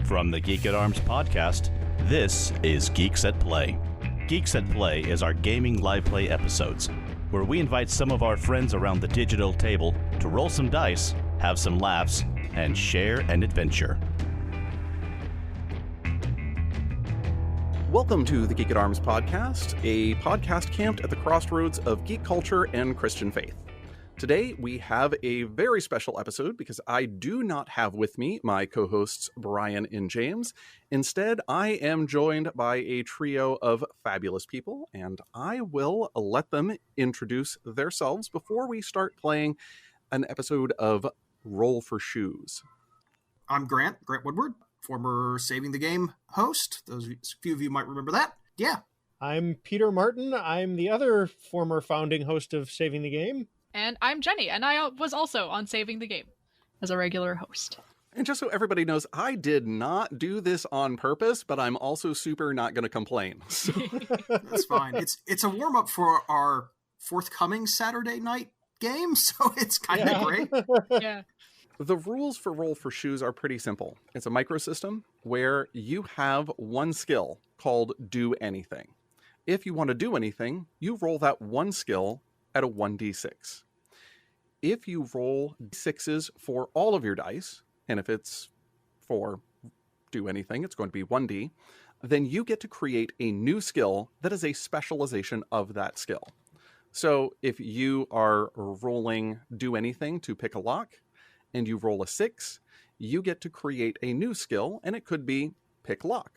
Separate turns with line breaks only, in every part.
From the Geek at Arms podcast, this is Geeks at Play. Geeks at Play is our gaming live play episodes, where we invite some of our friends around the digital table to roll some dice, have some laughs, and share an adventure.
Welcome to the Geek at Arms podcast, a podcast camped at the crossroads of geek culture and Christian faith. Today, we have a very special episode because I do not have with me my co-hosts Brian and James. Instead, I am joined by a trio of fabulous people, and I will let them introduce themselves before we start playing an episode of Roll for Shoes.
I'm Grant Woodward, former Saving the Game host. Those few of you might remember that. Yeah.
I'm Peter Martin. I'm the other former founding host of Saving the Game.
And I'm Jenny, and I was also on Saving the Game as a regular host.
And just so everybody knows, I did not do this on purpose, but I'm also super not going to complain. So.
That's fine. It's a warm-up for our forthcoming Saturday night game, so it's kind of great.
Yeah.
The rules for Roll for Shoes are pretty simple. It's a microsystem where you have one skill called Do Anything. If you want to do anything, you roll that one skill at a 1d6. If you roll d6s for all of your dice, and if it's for do anything, it's going to be 1d, then you get to create a new skill that is a specialization of that skill. So if you are rolling do anything to pick a lock, and you roll a 6, you get to create a new skill, and it could be pick lock.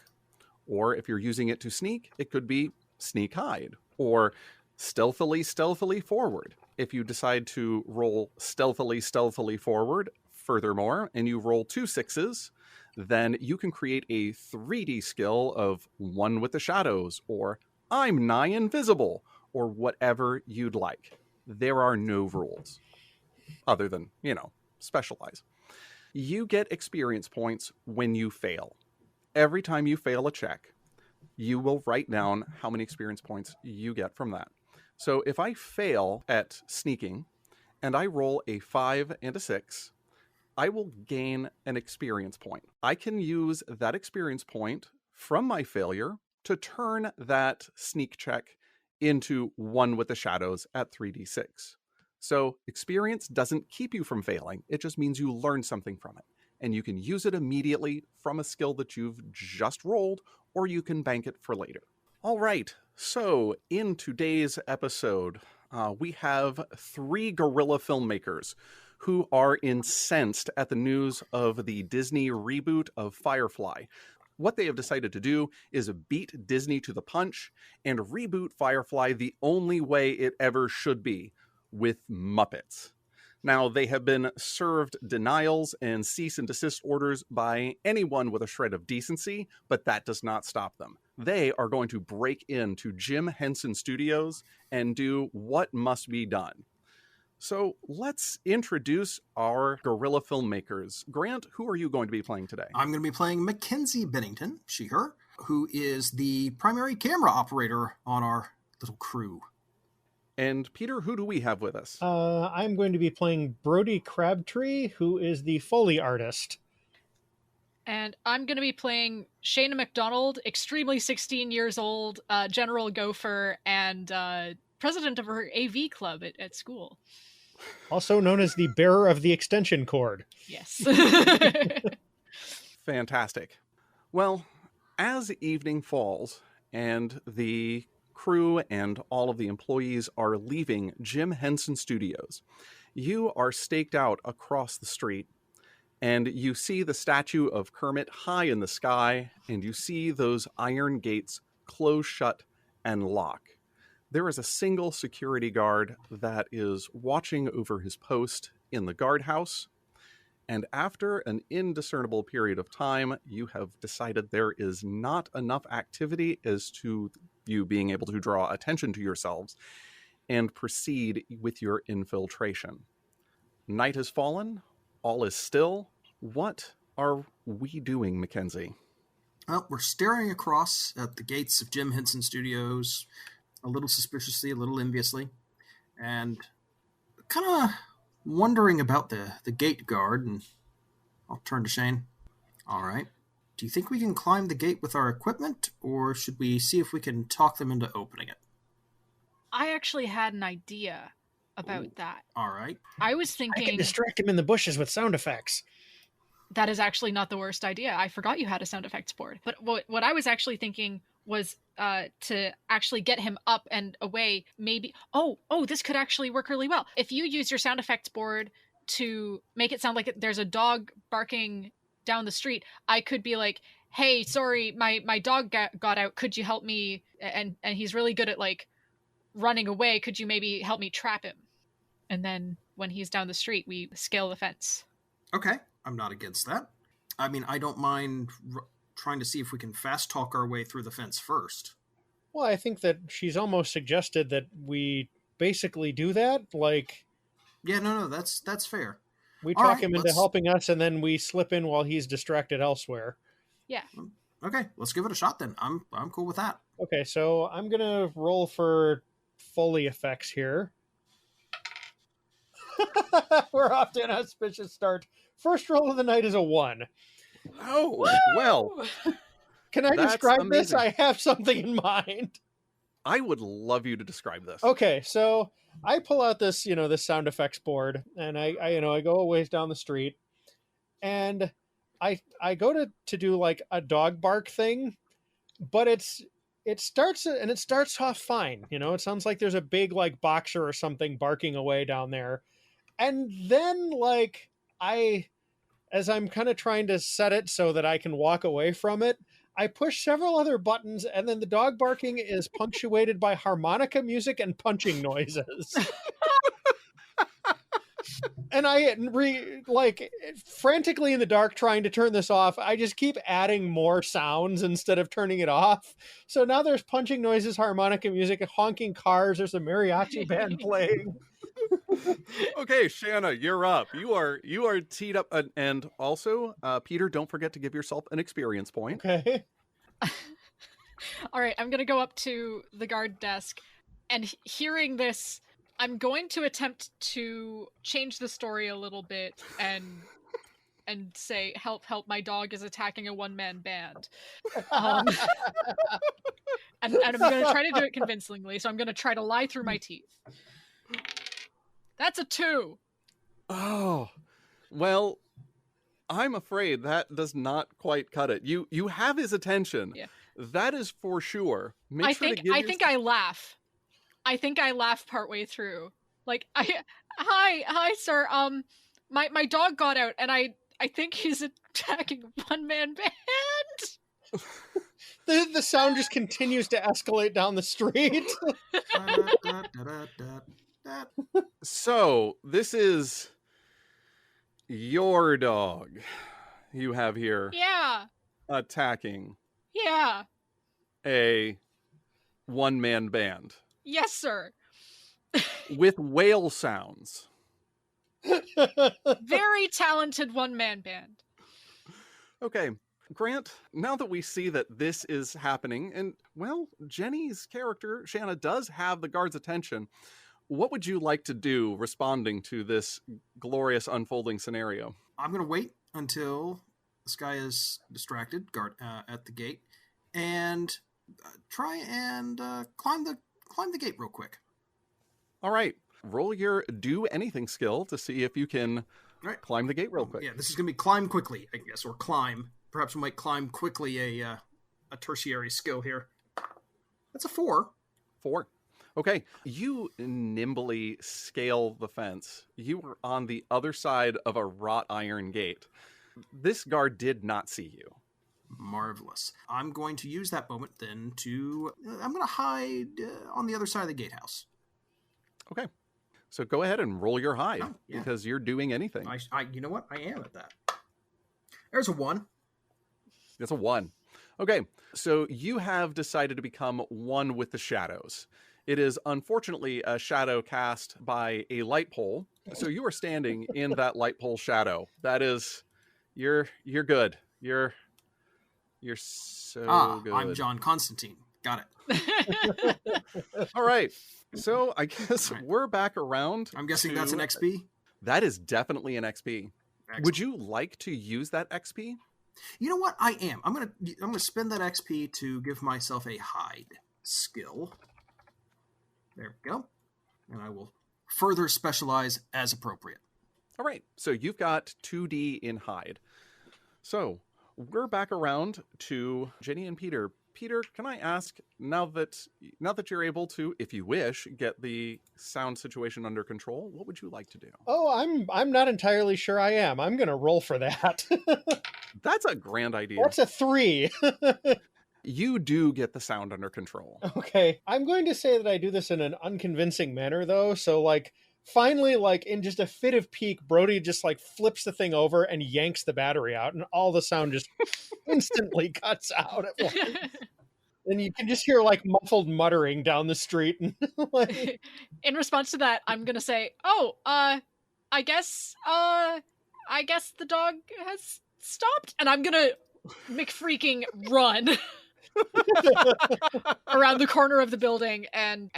Or if you're using it to sneak, it could be sneak hide, or stealthily forward. If you decide to roll stealthily forward, furthermore, and you roll 2 6s, then you can create a 3D skill of One with the Shadows, or I'm nigh invisible, or whatever you'd like. There are no rules, other than, specialize. You get experience points when you fail. Every time you fail a check, you will write down how many experience points you get from that. So if I fail at sneaking and I roll a 5 and a 6, I will gain an experience point. I can use that experience point from my failure to turn that sneak check into One with the Shadows at 3d6. So experience doesn't keep you from failing. It just means you learn something from it. And you can use it immediately from a skill that you've just rolled, or you can bank it for later. All right, so in today's episode, we have 3 guerrilla filmmakers who are incensed at the news of the Disney reboot of Firefly. What they have decided to do is beat Disney to the punch and reboot Firefly the only way it ever should be, with Muppets. Now, they have been served denials and cease and desist orders by anyone with a shred of decency, but that does not stop them. They are going to break into Jim Henson Studios and do what must be done. So let's introduce our guerrilla filmmakers. Grant, who are you going to be playing today?
I'm going to be playing Mackenzie Bennington, she/her, who is the primary camera operator on our little crew.
And Peter, who do we have with us?
I'm going to be playing Brody Crabtree, who is the Foley artist.
And I'm going to be playing Shayna McDonald, extremely 16 years old, General Gopher, and president of her AV club at school.
Also known as the bearer of the extension cord.
Yes.
Fantastic. Well, as evening falls and the crew and all of the employees are leaving Jim Henson Studios, you are staked out across the street, and you see the statue of Kermit high in the sky, and you see those iron gates close shut and lock. There is a single security guard that is watching over his post in the guardhouse, and after an indiscernible period of time, you have decided there is not enough activity as to you being able to draw attention to yourselves and proceed with your infiltration. Night has fallen, all is still. What are we doing, Mackenzie?
Well, we're staring across at the gates of Jim Henson Studios, a little suspiciously, a little enviously, and kind of wondering about the gate guard, and I'll turn to Shane. All right. Do you think we can climb the gate with our equipment, or should we see if we can talk them into opening it?
I actually had an idea about that.
All right.
I was
I
thinking
can distract him in the bushes with sound effects.
that is actually not the worst idea. I forgot you had a sound effects board. But what I was actually thinking was to actually get him up and away. Maybe this could actually work really well. If you use your sound effects board to make it sound like there's a dog barking down the street, I could be like, hey, sorry, my dog got out. Could you help me? And he's really good at like running away. Could you maybe help me trap him? And then when he's down the street, we scale the fence.
Okay. I'm not against that. I mean, I don't mind trying to see if we can fast talk our way through the fence first.
Well, I think that she's almost suggested that we basically do that. Like,
Yeah, no, that's fair.
we
All
talk
right,
him into
let's-
helping us, and then we slip in while he's distracted elsewhere.
Yeah.
Okay, let's give it a shot then. I'm cool with that.
Okay, so I'm gonna roll for Foley effects here. We're off to an auspicious start. First roll of the night is a 1.
Oh, well,
Can I
That's
describe this?
amazing.
I have something in mind.
I would love you to describe this.
Okay, so I pull out this, this sound effects board, and I go a ways down the street, and I go to do like a dog bark thing, but it starts off fine. It sounds like there's a big like boxer or something barking away down there, and then like as I'm kind of trying to set it so that I can walk away from it, I push several other buttons, and then the dog barking is punctuated by harmonica music and punching noises. And I frantically in the dark trying to turn this off. I just keep adding more sounds instead of turning it off. So now there's punching noises, harmonica music, honking cars. There's a mariachi band playing.
Okay, Shanna, you're up. You are teed up, and also, Peter, don't forget to give yourself an experience point.
Okay.
All right, I'm going to go up to the guard desk, and hearing this, I'm going to attempt to change the story a little bit and say, help, my dog is attacking a one-man band. And I'm going to try to do it convincingly, so I'm going to try to lie through my teeth. That's a 2.
Oh, well, I'm afraid that does not quite cut it. You have his attention.
Yeah.
That is for sure.
I think I laugh. I think I laugh partway through. Like, hi, sir. My dog got out, and I think he's attacking one-man band.
The sound just continues to escalate down the street.
So, this is your dog you have here
Yeah,
attacking
yeah.
a one-man band
Yes, sir.
with whale sounds.
Very talented one-man band.
Okay, Grant, now that we see that this is happening, and, well, Jenny's character, Shanna, does have the guard's attention, what would you like to do responding to this glorious unfolding scenario?
I'm going to wait until this guy is distracted, guard at the gate, and try and climb the gate real quick.
All right, roll your do anything skill to see if you can climb the gate real quick.
Yeah, this is going to be climb quickly, I guess, or climb. Perhaps we might climb quickly a tertiary skill here. That's a 4.
4. Okay, you nimbly scale the fence. You were on the other side of a wrought iron gate. This guard did not see you.
Marvelous. I'm going to use that moment then I'm going to hide on the other side of the gatehouse.
Okay, so go ahead and roll your hide,
Oh, yeah.
because you're doing anything.
You know what? I am at that. There's a 1.
It's a 1. Okay, so you have decided to become one with the shadows. It is unfortunately a shadow cast by a light pole. So you are standing in that light pole shadow. That is, you're good. You're so good.
I'm John Constantine. Got it.
All right. So I guess we're back around.
I'm guessing that's an XP?
That is definitely an XP.
Excellent.
Would you like to use that XP?
You know what? I am. I'm gonna spend that XP to give myself a hide skill. There we go. And I will further specialize as appropriate.
All right, so you've got 2D in hide. So we're back around to Jenny and Peter. Peter, can I ask, now that you're able to, if you wish, get the sound situation under control, what would you like to do?
Oh, I'm not entirely sure I am. I'm going to roll for that.
That's a grand idea.
That's a 3.
You do get the sound under control.
Okay. I'm going to say that I do this in an unconvincing manner, though. So, like, finally, like, in just a fit of pique, Brody just, like, flips the thing over and yanks the battery out, and all the sound just instantly cuts out at once. And you can just hear, like, muffled muttering down the street. And, like...
In response to that, I'm gonna say, I guess the dog has stopped, and I'm gonna McFreaking run around the corner of the building and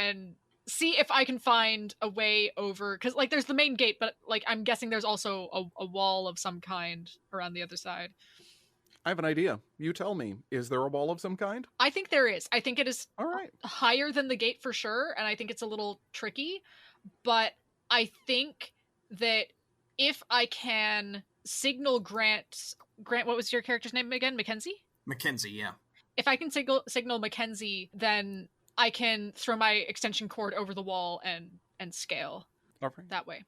see if I can find a way over, because, like, there's the main gate, but, like, I'm guessing there's also a wall of some kind around the other side.
I have an idea. You tell me. Is there a wall of some kind?
I think there is. I think it is
all right.
Higher than the gate for sure, and I think it's a little tricky, but I think that if I can signal Grant, what was your character's name again? Mackenzie?
Mackenzie, yeah.
If I can signal Mackenzie, then I can throw my extension cord over the wall and scale that way.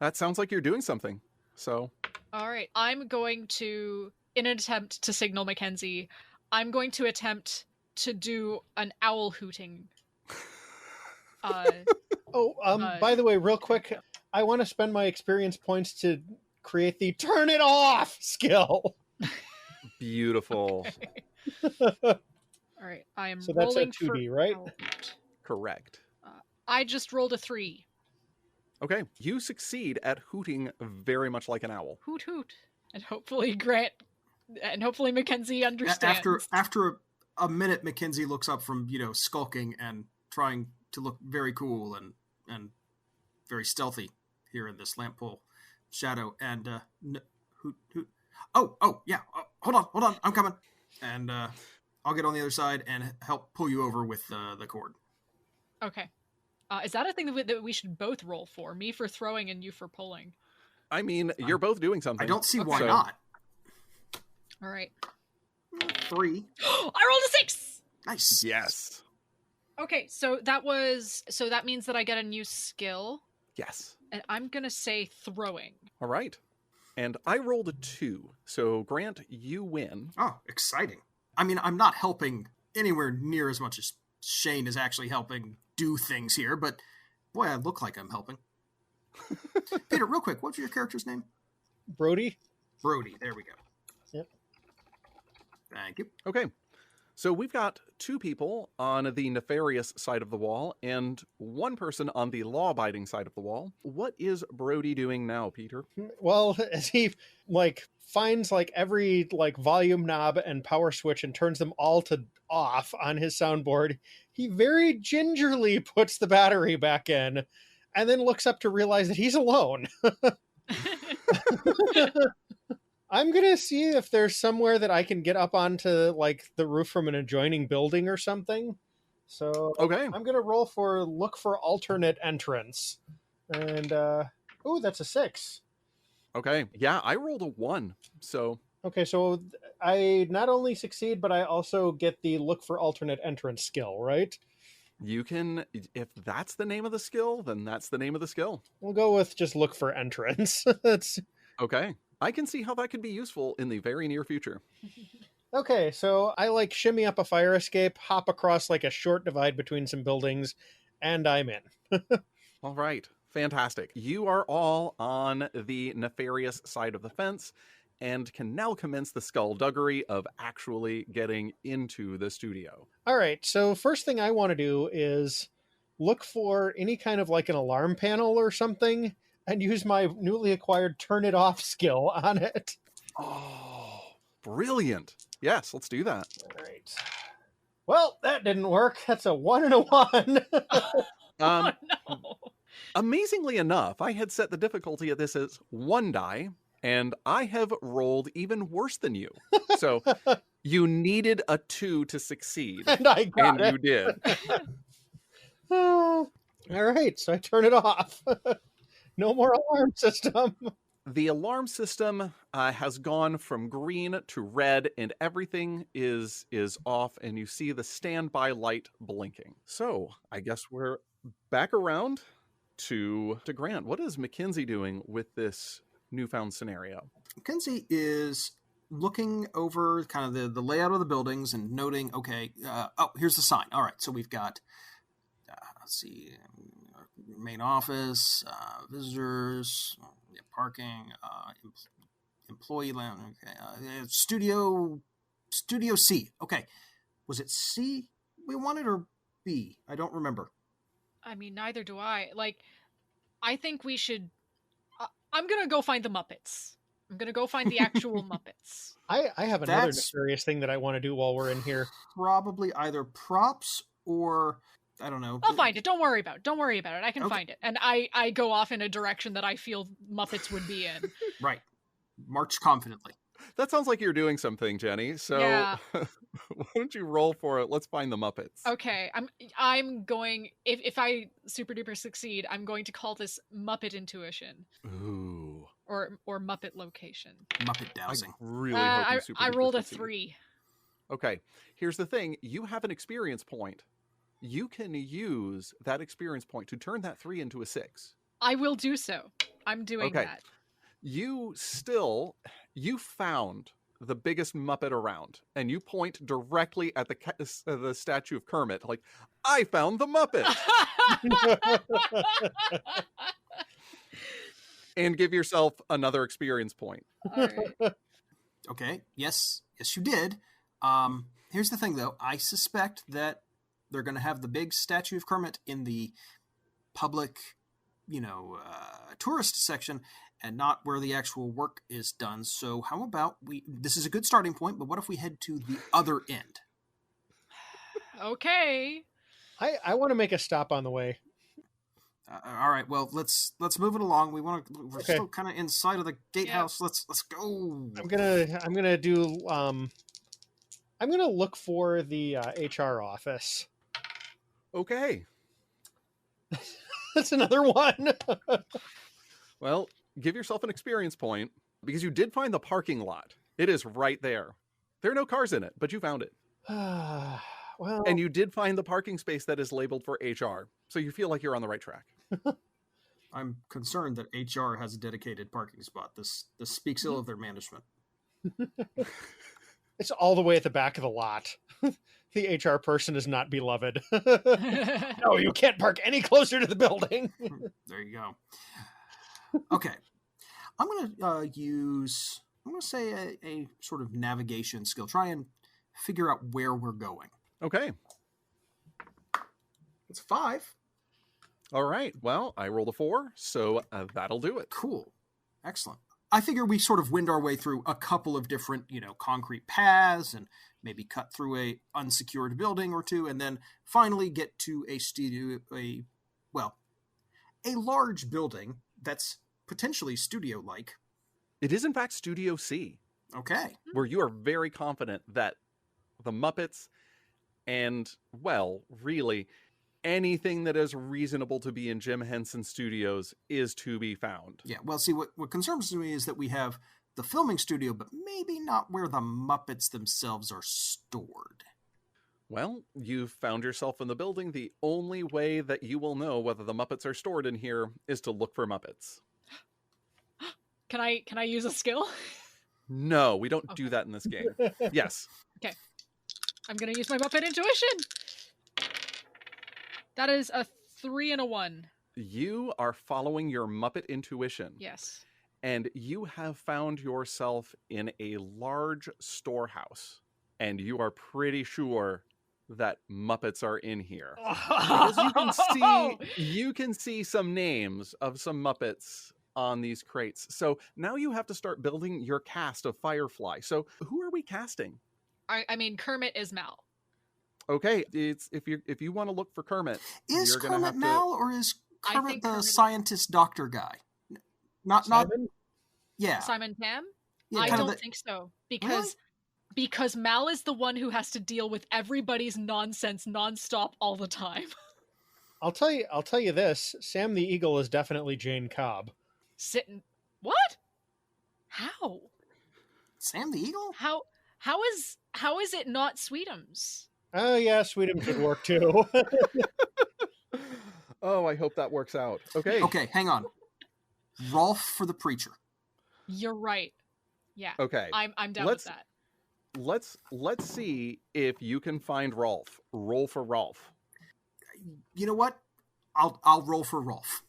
That sounds like you're doing something. So.
All right. I'm going to, in an attempt to signal Mackenzie, I'm going to attempt to do an owl hooting.
By the way, real quick, I want to spend my experience points to create the turn it off skill.
Beautiful.
All right, I am.
So that's
rolling
a 2D, right?
Correct.
I just rolled a 3.
Okay, you succeed at hooting very much like an owl.
Hoot hoot, and hopefully Mackenzie understands.
After a minute, Mackenzie looks up from skulking and trying to look very cool and very stealthy here in this lamp pole shadow, and hoot hoot. Oh yeah, hold on, I'm coming, and I'll get on the other side and help pull you over with the cord.
Okay. Is that a thing that we should both roll for? Me for throwing and you for pulling?
I mean, you're both doing something.
I don't see why not.
All right.
3.
I rolled a 6!
Nice.
Yes.
Okay, so that means that I get a new skill.
Yes.
And I'm going to say throwing.
All right. And I rolled a 2. So, Grant, you win.
Oh, exciting. I mean, I'm not helping anywhere near as much as Shane is actually helping do things here, but boy, I look like I'm helping. Peter, real quick, what's your character's name?
Brody.
Brody, there we go.
Yep.
Thank you.
Okay. So we've got 2 people on the nefarious side of the wall and 1 person on the law-abiding side of the wall. What is Brody doing now, Peter?
Well, as he finds every volume knob and power switch and turns them all to off on his soundboard, he very gingerly puts the battery back in and then looks up to realize that he's alone. I'm going to see if there's somewhere that I can get up onto the roof from an adjoining building or something. So
okay.
I'm going to roll for look for alternate entrance. And, that's a 6.
Okay. Yeah, I rolled a 1. So.
Okay, so I not only succeed, but I also get the look for alternate entrance skill, right?
You can, if that's the name of the skill, then that's the name of the skill.
We'll go with just look for entrance. That's
okay. I can see how that could be useful in the very near future.
Okay, so I shimmy up a fire escape, hop across a short divide between some buildings, and I'm in.
All right. Fantastic. You are all on the nefarious side of the fence and can now commence the skullduggery of actually getting into the studio.
All right, so first thing I want to do is look for any kind of an alarm panel or something and use my newly acquired turn it off skill on it.
Oh, brilliant. Yes, let's do that.
All right. Well, that didn't work. That's a 1 and a 1.
Oh, no.
Amazingly enough, I had set the difficulty of this as 1 die, And I have rolled even worse than you. So you needed a 2 to succeed.
And I got
and
it.
you did.
All right, so I turn it off. No more alarm system.
The alarm system has gone from green to red, and everything is off, and you see the standby light blinking. So I guess we're back around to Grant. What is Mackenzie doing with this newfound scenario?
Mackenzie is looking over kind of the layout of the buildings and noting, okay, here's the sign. All right, so we've got, let's see, main office, visitors, parking, employee lounge, okay, studio C. Okay, was it C we wanted or B? I don't remember.
I mean, neither do I. Like, I think we should. I'm gonna go find the Muppets. I'm gonna go find the actual Muppets.
I have another
That's-
nefarious thing that I want to do while we're in here.
Probably either props or I don't know.
I'll find it. Don't worry about it. Don't worry about it. I can
Okay.
find it. And I go off in a direction that I feel Muppets would be in.
Right. March confidently.
That sounds like you're doing something, Jenny. So
Yeah.
why don't you roll for it? Let's find the Muppets.
Okay, I'm going. If I super duper succeed, I'm going to call this Muppet intuition
Ooh.
or Muppet location.
Muppet
I
dowsing.
really hope you super
I
duper
rolled a
succeed.
3.
Okay, here's the thing. You have an experience point. You can use that experience point to turn that 3 into a 6.
I will do so. I'm doing
Okay.
that.
You found the biggest Muppet around, and you point directly at the statue of Kermit, like, I found the Muppet, and give yourself another experience point.
All right.
Okay. Yes, you did. Here's the thing, though. I suspect that they're going to have the big statue of Kermit in the public, tourist section, and not where the actual work is done. So how about this is a good starting point, but what if we head to the other end?
Okay.
I want to make a stop on the way.
All right. Well, let's move it along. We're
Okay.
still kind of inside of the gatehouse.
Yeah.
Let's go.
I'm gonna do I'm gonna look for the HR office.
Okay.
That's another one.
Well, give yourself an experience point, because you did find the parking lot. It is right there. There are no cars in it, but you found it.
Well,
And you did find the parking space that is labeled for HR. So you feel like you're on the right track.
I'm concerned that HR has a dedicated parking spot. This speaks ill of their management.
it's all the way at the back of the lot. The HR person is not beloved. No, you can't park any closer to the building.
There you go. Okay. I'm going to say a sort of navigation skill. Try and figure out where we're going.
Okay.
It's 5.
All right. Well, I rolled a 4, so that'll do it.
Cool. Excellent. I figure we sort of wind our way through a couple of different, concrete paths and maybe cut through a unsecured building or two, and then finally get to a large building that's potentially studio-like.
It is, in fact, Studio C,
Okay.
where you are very confident that the Muppets and, well, really, anything that is reasonable to be in Jim Henson Studios is to be found.
Yeah, well, see, what concerns me is that we have the filming studio, but maybe not where the Muppets themselves are stored.
Well, you've found yourself in the building. The only way that you will know whether the Muppets are stored in here is to look for Muppets.
Can I use a skill?
No, we don't do that in this game. Yes.
I'm gonna use my Muppet intuition. That is a 3 and a 1.
You are following your Muppet intuition.
Yes.
And you have found yourself in a large storehouse. And you are pretty sure that Muppets are in here. Because you can see some names of some Muppets on these crates. So now you have to start building your cast of Firefly. So who are we casting?
I mean, Kermit is Mal.
Okay, it's if you want to look for Kermit,
Is
you're gonna
Kermit
have to...
Mal or is
I
Kermit
think
the
Kermit-
scientist doctor guy? Not
Simon?
Yeah.
Simon Pam?
Yeah,
I
kind of
don't think so. Because Mal is the one who has to deal with everybody's nonsense nonstop all the time.
I'll tell you this. Sam the Eagle is definitely Jane Cobb.
Sitting. What? How?
Sam the Eagle?
How is it not Sweetums?
Oh yeah, Sweetums would work too.
Oh, I hope that works out. Okay.
Okay, hang on. Rolf for the preacher.
You're right. Yeah.
Okay.
I'm down with that.
Let's see if you can find Rolf. Roll for Rolf.
You know what? I'll roll for Rolf.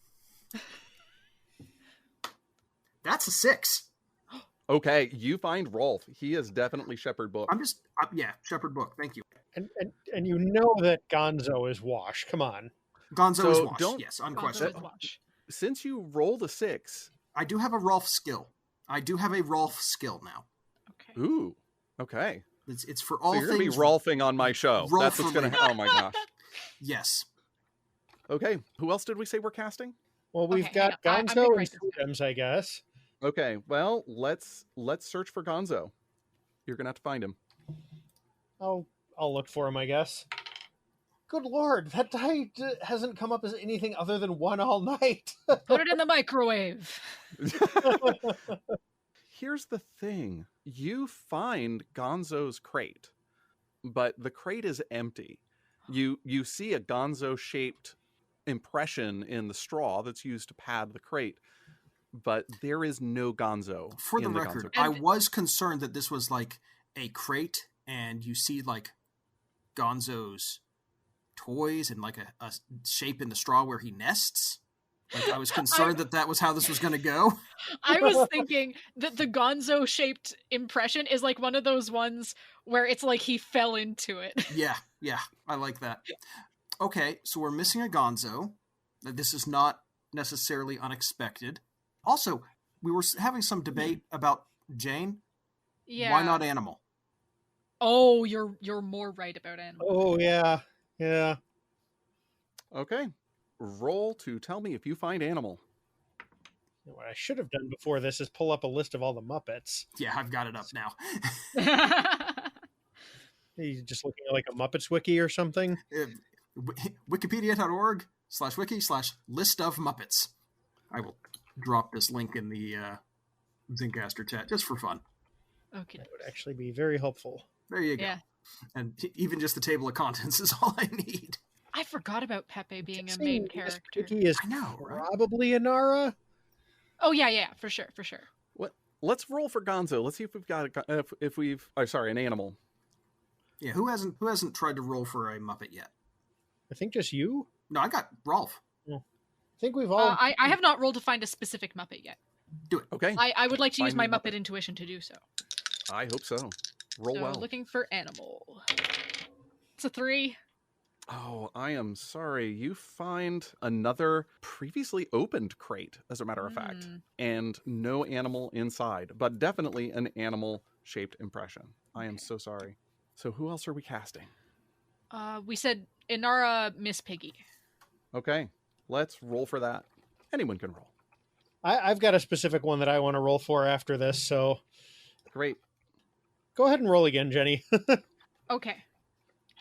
That's a 6.
Okay, you find Rolf. He is definitely Shepherd Book.
Shepherd Book. Thank you.
And you know that Gonzo is Wash. Come on.
Gonzo is Wash. Yes,
Gonzo
unquestionably.
is Wash.
Since you rolled a 6.
I do have a Rolf skill. I do have a Rolf skill now.
Okay.
Ooh. Okay.
It's for all
so you're
things.
You're going to be Rolfing on my show.
Rolf
That's what's going to happen. Oh my gosh.
Yes.
Okay. Who else did we say we're casting?
Well, we've got Gonzo and Sweetums, I guess.
Okay. Well, let's search for Gonzo. You're going to have to find him.
I'll look for him, I guess. Good Lord, that die hasn't come up as anything other than 1 all night.
Put it in the microwave.
Here's the thing. You find Gonzo's crate, but the crate is empty. You see a Gonzo-shaped impression in the straw that's used to pad the crate, but there is no Gonzo.
For the record, I was concerned that this was like a crate and you see like Gonzo's toys and like a shape in the straw where he nests. Like I was concerned that was how this was going to go.
I was thinking that the Gonzo-shaped impression is like one of those ones where it's like he fell into it.
Yeah, I like that. Okay, so we're missing a Gonzo. This is not necessarily unexpected. Also, we were having some debate about Jane.
Yeah.
Why not Animal?
Oh, you're more right about Animal.
Oh, yeah. Yeah.
Okay. Roll to tell me if you find Animal.
What I should have done before this is pull up a list of all the Muppets.
Yeah, I've got it up now.
Are you just looking at like a Muppets wiki or something?
Wikipedia.org/wiki/list of Muppets. I will drop this link in the Zencaster chat just for fun.
Okay.
That would actually be very helpful.
There you go.
Yeah.
And even just the table of contents is all I need.
I forgot about Pepe being a main character.
Wiki is probably Inara.
Oh yeah, for sure.
What? Let's roll for Gonzo. Let's see if we've got an animal.
Yeah, who hasn't tried to roll for a Muppet yet?
I think just you.
No, I got Rolf.
I think we've all.
I have not rolled to find a specific Muppet yet.
Do it.
Okay.
I would like to use my Muppet intuition to do so.
I hope so. Roll well.
Looking for animal. It's a 3.
Oh, I am sorry. You find another previously opened crate, as a matter of fact, and no animal inside, but definitely an animal-shaped impression. I am so sorry. So who else are we casting?
We said Inara Miss Piggy.
Okay, let's roll for that. Anyone can roll.
I've got a specific one that I want to roll for after this, so...
Great.
Go ahead and roll again, Jenny.
Okay.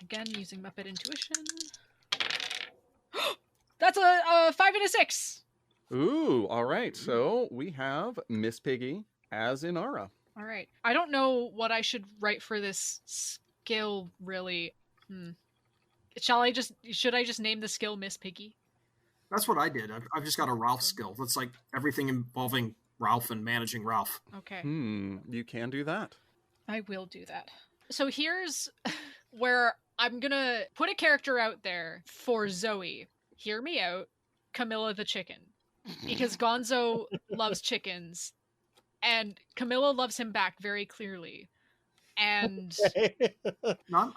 Again, using Muppet intuition. That's a 5 and a 6.
Ooh, all right. So we have Miss Piggy as Inara.
All right. I don't know what I should write for this skill, really. Should I just name the skill Miss Piggy?
That's what I did. I've just got a Ralph skill. That's like everything involving Ralph and managing Ralph.
Okay.
You can do that.
I will do that. So here's where I'm gonna put a character out there for Zoe. Hear me out. Camilla the chicken. Because Gonzo loves chickens. And Camilla loves him back very clearly. And
No,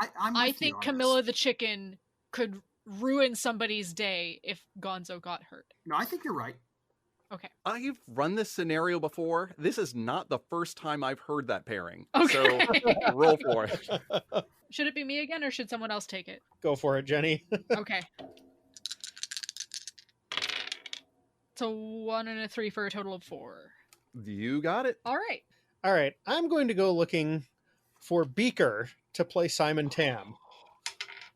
I think Camilla the chicken could ruin somebody's day if Gonzo got hurt.
No, I think you're right.
Okay.
I've run this scenario before. This is not the first time I've heard that pairing.
Okay.
So roll for it.
Should it be me again or should someone else take it?
Go for it, Jenny.
Okay. It's a 1 and a 3 for a total of 4.
You got it.
All right.
All right, I'm going to go looking for Beaker to play Simon Tam.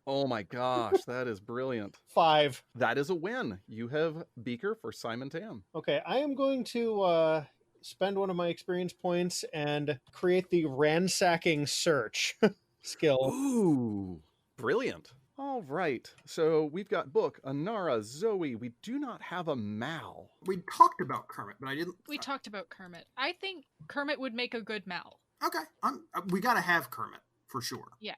Oh my gosh, that is brilliant.
5.
That is a win. You have Beaker for Simon Tam.
Okay, I am going to spend one of my experience points and create the ransacking search skill.
Ooh, brilliant. All right, so we've got Book, Anara, Zoe. We do not have a Mal.
We talked about Kermit, but I didn't.
We talked about Kermit. I think Kermit would make a good Mal.
Okay, we got to have Kermit for sure.
Yeah.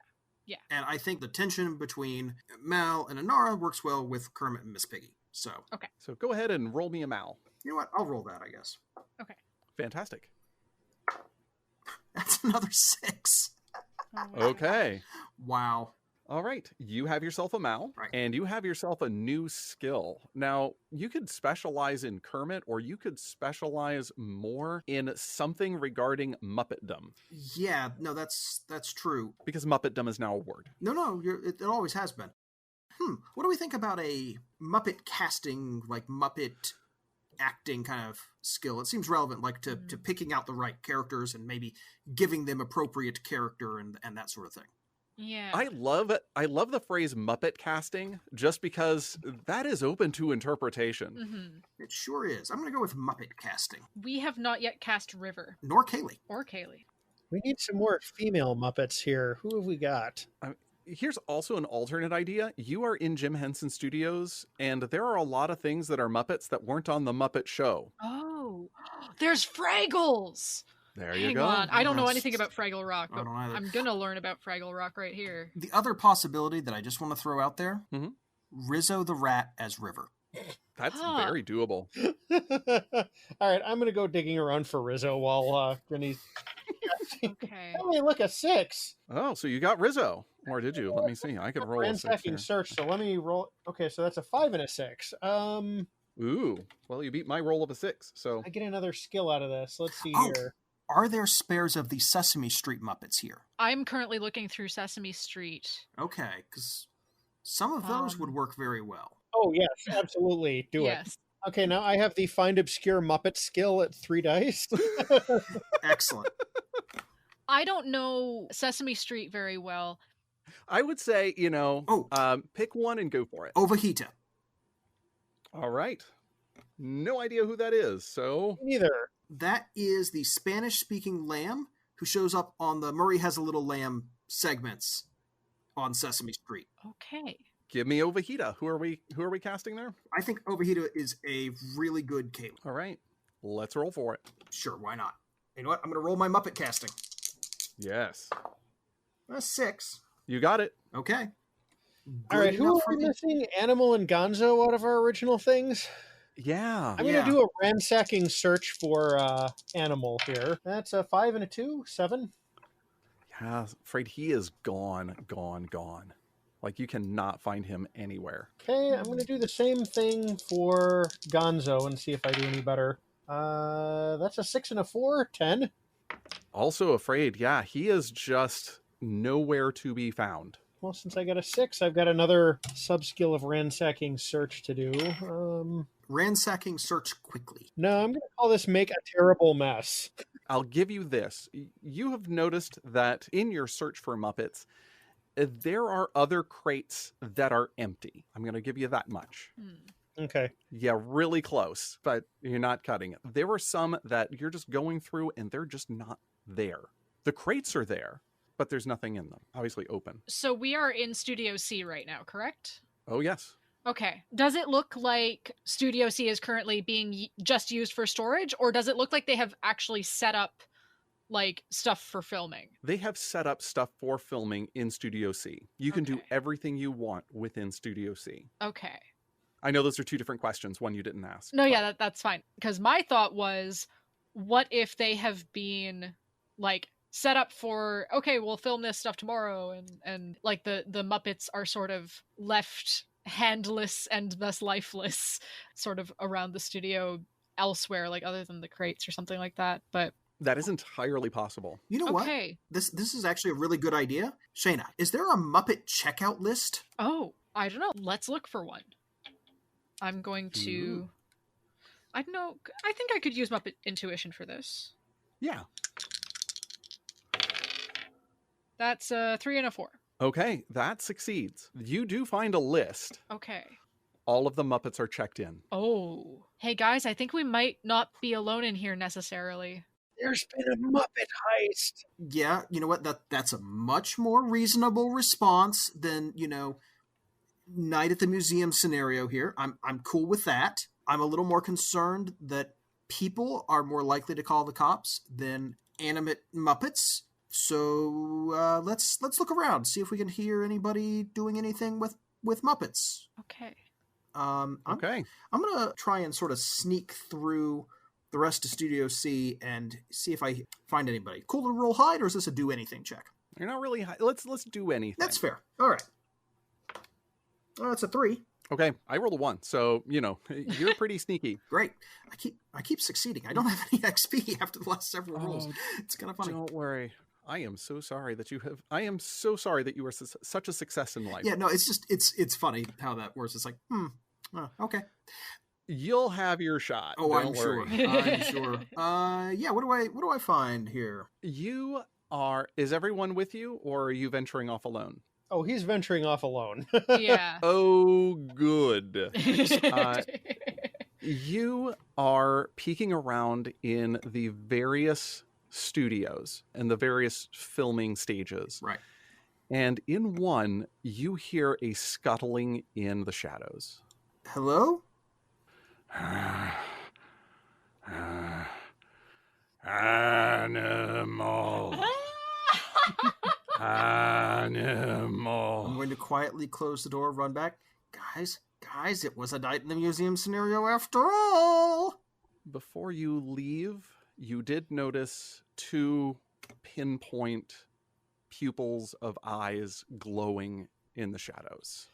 And I think the tension between Mal and Anara works well with Kermit and Miss Piggy. So,
So go ahead and roll me a Mal.
you know what? I'll roll that, I guess.
Okay.
Fantastic.
That's another 6.
Oh, wow.
Okay.
Wow.
All right, you have yourself a Mal,
Right.
and you have yourself a new skill. Now, you could specialize in Kermit, or you could specialize more in something regarding Muppetdom,
Yeah, no, that's true.
because Muppetdom is now a word.
No, it always has been. What do we think about a Muppet casting, like Muppet acting kind of skill? It seems relevant, like to picking out the right characters and maybe giving them appropriate character and that sort of thing.
Yeah.
I love the phrase Muppet casting, just because that is open to interpretation.
Mm-hmm.
It sure is. I'm going to go with Muppet casting.
We have not yet cast River
Nor Kaylee.
or Kaylee.
We need some more female Muppets here. Who have we got?
Here's also an alternate idea. You are in Jim Henson Studios, and there are a lot of things that are Muppets that weren't on the Muppet Show.
Oh, there's Fraggles.
There you
Hang
go.
on. I don't know
Yes.
anything about Fraggle Rock,
I
but
don't either.
I'm going to learn about Fraggle Rock right here.
The other possibility that I just want to throw out there,
Mhm.
Rizzo the Rat as River.
That's
Huh.
very doable.
All right, I'm going to go digging around for Rizzo while Grinny's.
Okay.
Hey, look, a 6.
Oh, so you got Rizzo. Or did you? Let me see. I could roll a 6
Ransacking
here.
search, so let me roll. Okay, so that's a 5 and a 6.
Ooh. Well, you beat my roll of a 6, so...
I get another skill out of this. Let's see
Oh.
here.
Are there spares of the Sesame Street Muppets here?
I'm currently looking through Sesame Street.
Okay, because some of those would work very well.
Oh, yes, absolutely. Do it.
Yes.
Okay, now I have the Find Obscure Muppet skill at 3 dice.
Excellent.
I don't know Sesame Street very well.
I would say, pick one and go for it.
Ovahita.
All right. No idea who that is, so...
Neither.
That is the Spanish-speaking lamb who shows up on the Murray Has a Little Lamb segments on Sesame Street.
Okay.
Give me Ovahita. Who are we casting there?
I think Ovahita is a really good Kaylee.
All right. Let's roll for it.
Sure, why not? You know what? I'm going to roll my Muppet casting.
Yes.
That's 6.
You got it.
Okay.
All right,
Good
who
enough
are
for
we
me.
missing? Animal and Gonzo out of our original things?
Yeah.
I'm going to do a ransacking search for Animal here. That's a 5 and a 2, 7.
Yeah, afraid he is gone. Like, you cannot find him anywhere.
Okay, I'm going to do the same thing for Gonzo and see if I do any better. That's a 6 and a 4, 10.
Also afraid, yeah, he is just nowhere to be found.
Well, since I got a 6, I've got another sub-skill of ransacking search to do.
Ransacking search quickly.
No, I'm going to call this Make a Terrible Mess.
I'll give you this. You have noticed that in your search for Muppets, there are other crates that are empty. I'm going to give you that much.
Okay.
Yeah, really close, but you're not cutting it. There are some that you're just going through and they're just not there. The crates are there, but there's nothing in them. Obviously open.
So we are in Studio C right now, correct?
Oh, yes.
Okay. Does it look like Studio C is currently being just used for storage, or does it look like they have actually set up like stuff for filming?
They have set up stuff for filming in Studio C. You can do
Okay.
everything you want within Studio C.
Okay.
I know those are two different questions, one you didn't ask.
No,
but-
yeah, that's fine. Because my thought was, what if they have been like set up for, okay, we'll film this stuff tomorrow, and like the Muppets are sort of left handless and thus lifeless sort of around the studio elsewhere, like other than the crates or something like that. But
That is entirely possible.
You know what?
okay.
This is actually a really good idea. Shayna, is there a Muppet checkout list?
Oh, I don't know. Let's look for one. I'm going to I don't know. I think I could use Muppet intuition for this.
Yeah.
That's a 3 and a 4.
Okay, that succeeds. You do find a list.
Okay.
All of the Muppets are checked in.
Oh. Hey guys, I think we might not be alone in here necessarily.
There's been a Muppet heist.
Yeah, you know what? That's a much more reasonable response than, night at the museum scenario here. I'm cool with that. I'm a little more concerned that people are more likely to call the cops than animate Muppets. So let's look around, see if we can hear anybody doing anything with Muppets.
Okay.
Okay.
I'm gonna try and sort of sneak through the rest of Studio C and see if I find anybody. Cool to roll hide, or is this a do anything check?
You're not really high. Let's do anything.
That's fair. All right. Oh, it's a 3.
Okay, I rolled a 1, so you're pretty sneaky.
Great. I keep succeeding. I don't have any XP after the last several rolls. It's kind of funny.
Don't worry. I am so sorry that you were such a success in life.
Yeah, no, it's just it's funny how that works. It's like, okay.
You'll have your shot.
Oh,
Don't
I'm
worry.
sure. I'm sure. Yeah. What do I find here?
Is everyone with you, or are you venturing off alone?
Oh, he's venturing off alone.
Yeah.
Oh, good. You are peeking around in the various studios and the various filming stages.
Right.
And in one, you hear a scuttling in the shadows.
Hello?
Animal. Animal.
I'm going to quietly close the door, run back. Guys, it was a night in the museum scenario after all.
Before you leave, you did notice 2 pinpoint pupils of eyes glowing in the shadows.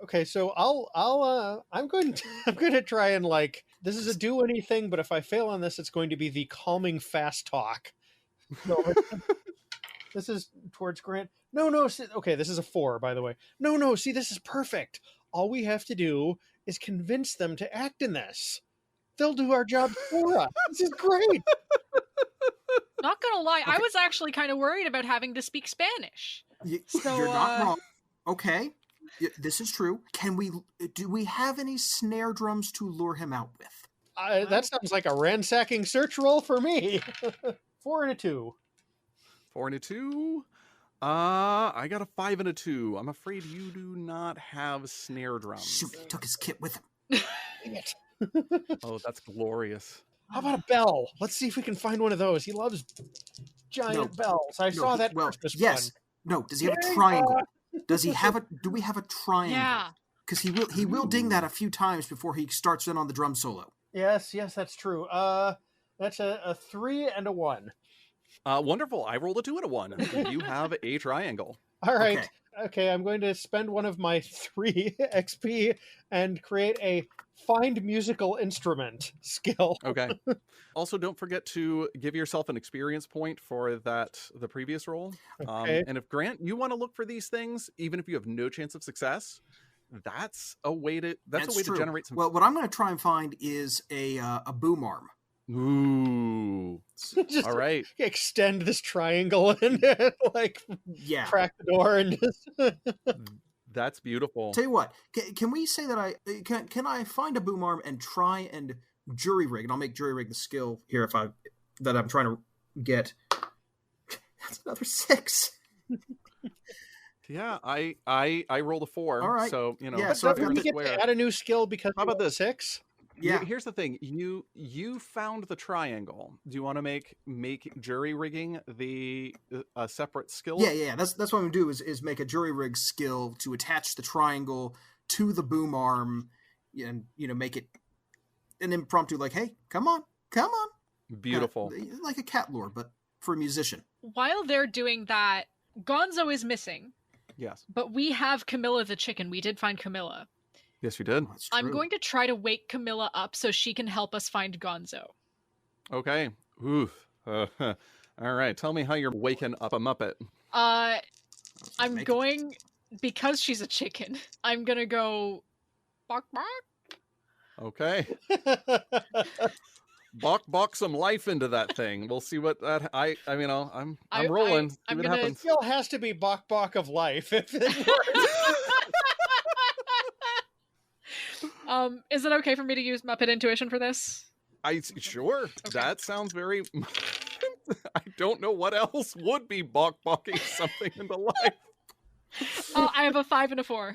Okay, so I'm going to try and this is a do anything, but if I fail on this, it's going to be the calming fast talk. No, this is towards Grant. No, okay, this is a 4, by the way. No, see, this is perfect. All we have to do is convince them to act in this. They'll do our job for us. This is great.
Not gonna lie, I was actually kind of worried about having to speak Spanish.
You're not wrong. Okay, this is true. Do we have any snare drums to lure him out with?
That sounds like a ransacking search roll for me. 4 and a 2.
4 and a 2. I got a 5 and a 2. I'm afraid you do not have snare drums.
Shoot, he took his kit with him.
Dang it.
Oh, that's glorious.
How about a bell? Let's see if we can find one of those. He loves giant bells. I saw that Christmas
yes.
one.
No, does he have a triangle? Do we have a triangle?
Yeah.
Because he will ding that a few times before he starts in on the drum solo.
Yes, that's true. That's a 3 and a 1.
Wonderful. I rolled a 2 and a 1. You have a triangle.
All right. Okay, I'm going to spend one of my 3 XP and create a find musical instrument skill.
Okay. Also, don't forget to give yourself an experience point for the previous roll.
Okay.
And if Grant, you want to look for these things, even if you have no chance of success, that's a way to
true.
Generate some.
Well, what I'm going to try and find is a boom arm.
Ooh.
Just
all right.
Extend this triangle and crack the door and just.
That's beautiful.
Tell you what, can we say that can I find a boom arm and try and jury rig, and I'll make jury rig the skill here that I'm trying to get. That's another 6.
Yeah, I rolled a 4.
All right.
So
Yeah,
so we get to add a new skill because
how about this
6?
Yeah.
Here's the thing. You found the triangle. Do you want to make jury rigging a separate skill?
Yeah. That's what I'm gonna do is make a jury rig skill to attach the triangle to the boom arm, and make it an impromptu hey, come on.
Beautiful.
Like a cat lure, but for a musician.
While they're doing that, Gonzo is missing.
Yes.
But we have Camilla the chicken. We did find Camilla.
Yes, you did.
Oh, that's true.
I'm going to try to wake Camilla up so she can help us find Gonzo.
Okay. Oof. All right. Tell me how you're waking up a Muppet.
I'm going, because she's a chicken, I'm going to go bark bark.
Okay. Bok some life into that thing. We'll see what that. I'm rolling. See
I'm
what
gonna-
happens.
Still has to be Bok of life if it works.
Is it okay for me to use Muppet intuition for this?
Sure.
Okay.
That sounds very. I don't know what else would be balking something into life.
I have a 5 and a 4.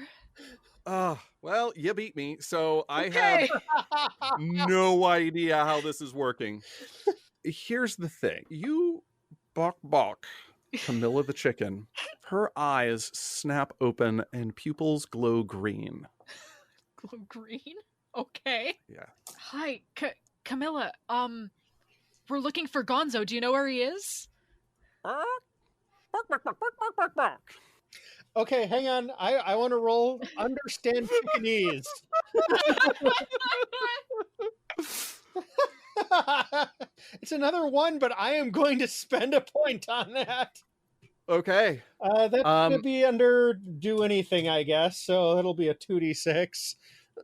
Well, you beat me, so I
Okay.
have no idea how this is working. Here's the thing. You balk Camilla the chicken. Her eyes snap open and pupils glow green.
Glow green? Okay.
Yeah.
Hi, Camilla. We're looking for Gonzo. Do you know where he is?
Okay, hang on. I want to roll understand Chickenese. It's another 1, but I am going to spend a point on that.
Okay.
That's going to be under do anything, I guess. So it'll be a 2d6.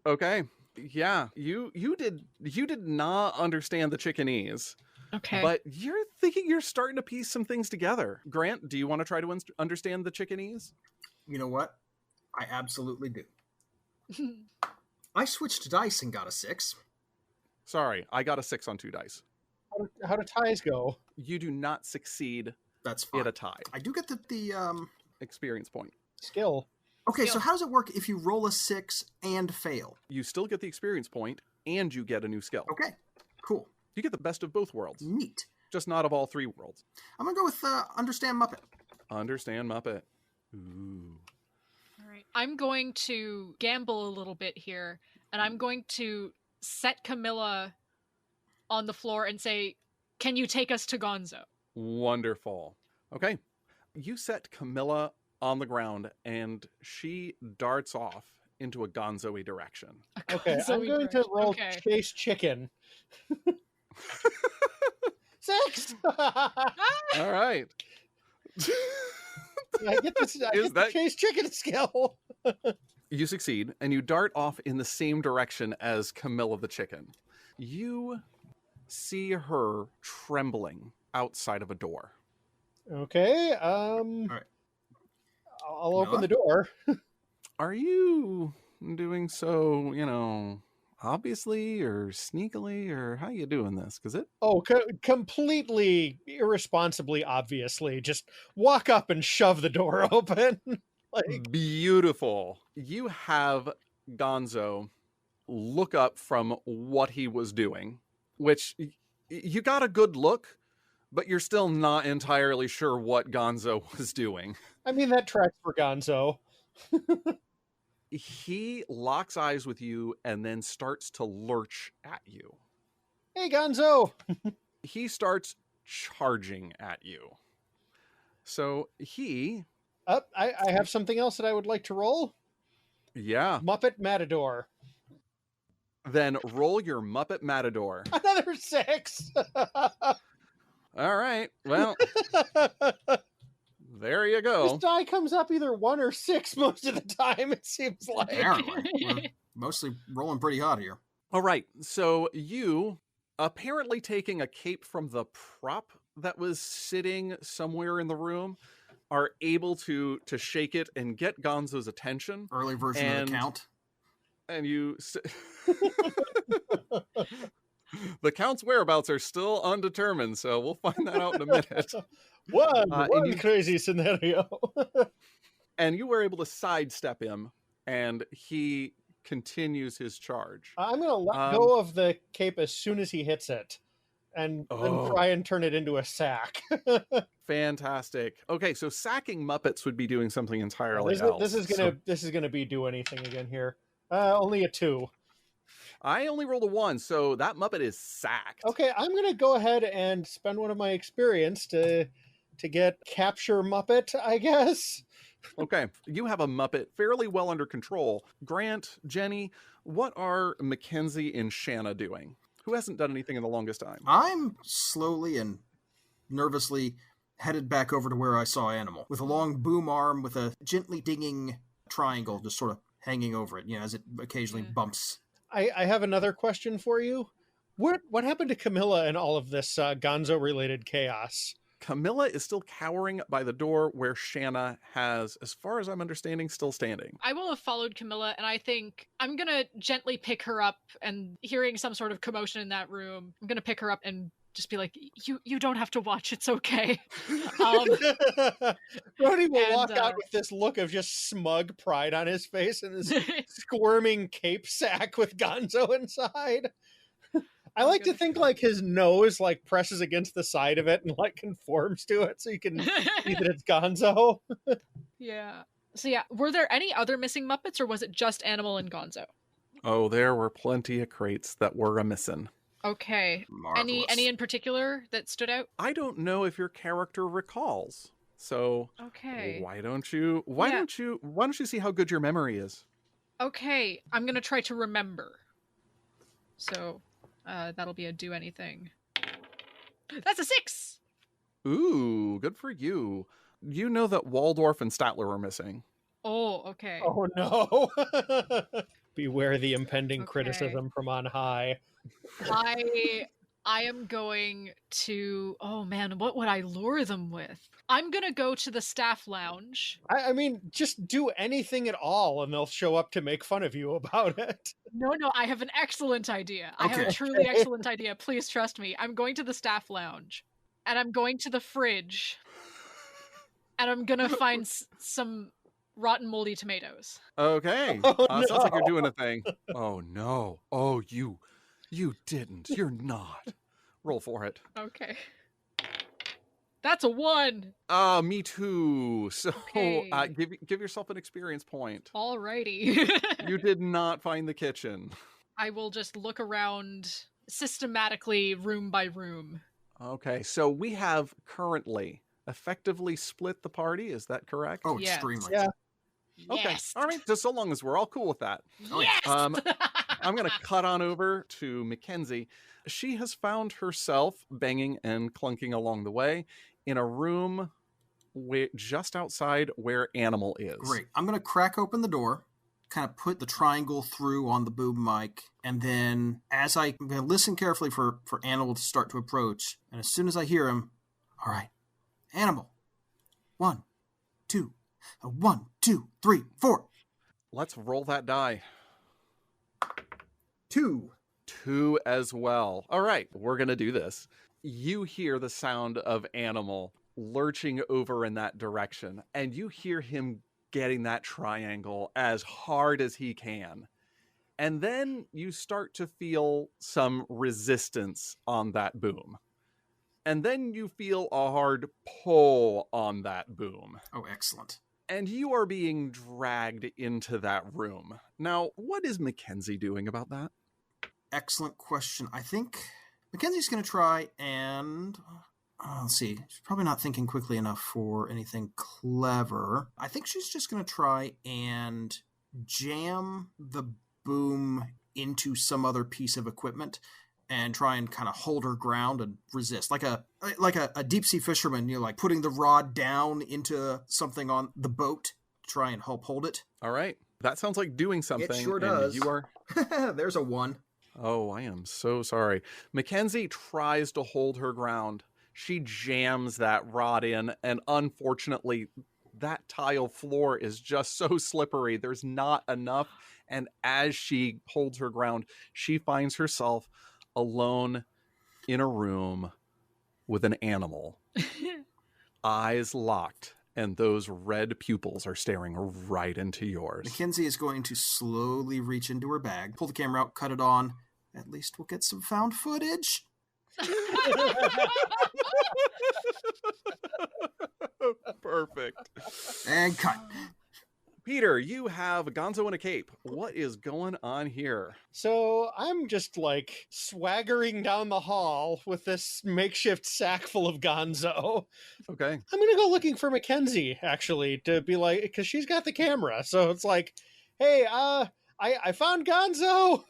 Okay. Yeah. You did not understand the chickenese.
Okay.
But you're thinking you're starting to piece some things together. Grant, do you want to try to understand the chickenese?
You know what? I absolutely do. I switched dice and got a 6.
Sorry, I got a 6 on 2 dice.
How do ties go?
You do not succeed
That's fine.
at a tie.
I do get the
Experience point.
Skill.
Okay,
Skill.
so how does it work if you roll a 6 and fail?
You still get the experience point, and you get a new skill.
Okay, cool.
You get the best of both worlds,
Neat.
just not of all 3 worlds.
I'm going to go with Understand Muppet.
Understand Muppet. Ooh.
All right. I'm going to gamble a little bit here, and I'm going to set Camilla on the floor and say, "Can you take us to Gonzo?"
Wonderful. Okay. You set Camilla on the ground, and she darts off into a Gonzo-y direction.
Okay, I'm
Gonzo-y
going to
direction.
roll
Okay.
chase chicken. 6!
All right.
I get this. I get the chase chicken skill.
You succeed, and you dart off in the same direction as Camilla the chicken. You see her trembling outside of a door.
Okay.
right.
I'll open the door.
Are you doing so, obviously or sneakily, or how you doing this? Because it...
Oh, completely irresponsibly, obviously. Just walk up and shove the door open.
Beautiful. You have Gonzo look up from what he was doing, which you got a good look, but you're still not entirely sure what Gonzo was doing.
I mean, that tracks for Gonzo.
He locks eyes with you and then starts to lurch at you.
Hey, Gonzo!
He starts charging at you. So he...
I have something else that I would like to roll.
Yeah.
Muppet Matador.
Then roll your Muppet Matador.
Another 6!
All right. Well, there you go.
This die comes up either 1 or 6 most of the time, it seems like.
Apparently. We're mostly rolling pretty hot here.
All right. So you, apparently taking a cape from the prop that was sitting somewhere in the room, are able to shake it and get Gonzo's attention.
Early version of the Count.
And you... The Count's whereabouts are still undetermined, so we'll find that out in a minute.
One crazy scenario.
And you were able to sidestep him, and he continues his charge.
I'm going to let go of the cape as soon as he hits it, and then try and turn it into a sack.
Fantastic. Okay, so sacking Muppets would be doing something entirely else.
This is gonna be do anything again here. Only a 2.
I only rolled a 1, so that Muppet is sacked.
Okay, I'm gonna go ahead and spend one of my experience to get capture Muppet, I guess.
Okay, you have a Muppet fairly well under control. Grant, Jenny, what are Mackenzie and Shanna doing? Who hasn't done anything in the longest time?
I'm slowly and nervously headed back over to where I saw Animal, with a long boom arm with a gently dinging triangle just sort of hanging over it, as it occasionally bumps
I have another question for you. What happened to Camilla and all of this Gonzo-related chaos?
Camilla is still cowering by the door where Shanna has, as far as I'm understanding, still standing.
I will have followed Camilla, and I think I'm gonna gently pick her up, and hearing some sort of commotion in that room, I'm gonna pick her up and just be like, you don't have to watch, it's okay.
Brody will walk out with this look of just smug pride on his face and this squirming cape sack with Gonzo inside. I like to think like his nose like presses against the side of it and like conforms to it so you can see that it's Gonzo.
Yeah. So yeah, were there any other missing Muppets, or was it just Animal and Gonzo?
Oh, there were plenty of crates that were a-missing.
Okay.
Marvelous.
Any in particular that stood out?
I don't know if your character recalls. So
Okay.
why don't you see how good your memory is?
Okay, I'm gonna try to remember. So that'll be a do anything. That's a 6!
Ooh, good for you. You know that Waldorf and Statler were missing.
Oh, okay.
Oh no. Beware the impending
Okay.
criticism from on high.
I am going to, oh man, what would I lure them with? I'm gonna go to the staff lounge.
I mean, just do anything at all and they'll show up to make fun of you about it.
No, I have an excellent idea. I have a
Okay.
truly excellent idea. Please trust me. I'm going to the staff lounge, and I'm going to the fridge, and I'm gonna find some rotten moldy tomatoes.
Okay.
Oh,
Sounds like you're
no.
doing a thing. Oh no. Oh, you didn't. You're not. Roll for it.
Okay. That's a 1!
Me too. So
Okay.
give yourself an experience point.
Alrighty.
You did not find the kitchen.
I will just look around systematically, room by room.
Okay, so we have currently effectively split the party. Is that correct?
Oh,
Yes.
extremely.
Yeah.
Okay.
Yes!
All right. Just so long as we're all cool with that.
Yes!
I'm going to cut on over to Mackenzie. She has found herself banging and clunking along the way in a room just outside where Animal is.
Great. I'm going to crack open the door, kind of put the triangle through on the boom mic, and then I'm going to listen carefully for Animal to start to approach. And as soon as I hear him, all right, Animal, 1, 2, 1, 2, 3, 4.
Let's roll that die.
2.
2 as well. All right, we're going to do this. You hear the sound of Animal lurching over in that direction, and you hear him getting that triangle as hard as he can. And then you start to feel some resistance on that boom. And then you feel a hard pull on that boom.
Oh, excellent.
And you are being dragged into that room. Now, what is Mackenzie doing about that?
Excellent question. I think Mackenzie's going to try and... let's see. She's probably not thinking quickly enough for anything clever. I think she's just going to try and jam the boom into some other piece of equipment and try and kind of hold her ground and resist. Like a deep sea fisherman, like putting the rod down into something on the boat to try and help hold it.
All right. That sounds like doing something.
It sure
and
does.
You are...
There's a 1.
Oh, I am so sorry. Mackenzie tries to hold her ground. She jams that rod in, and unfortunately, that tile floor is just so slippery. There's not enough. And as she holds her ground, she finds herself alone in a room with an Animal. Eyes locked, and those red pupils are staring right into yours.
Mackenzie is going to slowly reach into her bag, pull the camera out, cut it on. At least we'll get some found footage.
Perfect.
And cut.
Peter, you have Gonzo in a cape. What is going on here?
So I'm just like swaggering down the hall with this makeshift sack full of Gonzo.
Okay.
I'm gonna go looking for Mackenzie, actually, to be like, because she's got the camera. So it's like, hey, I found Gonzo.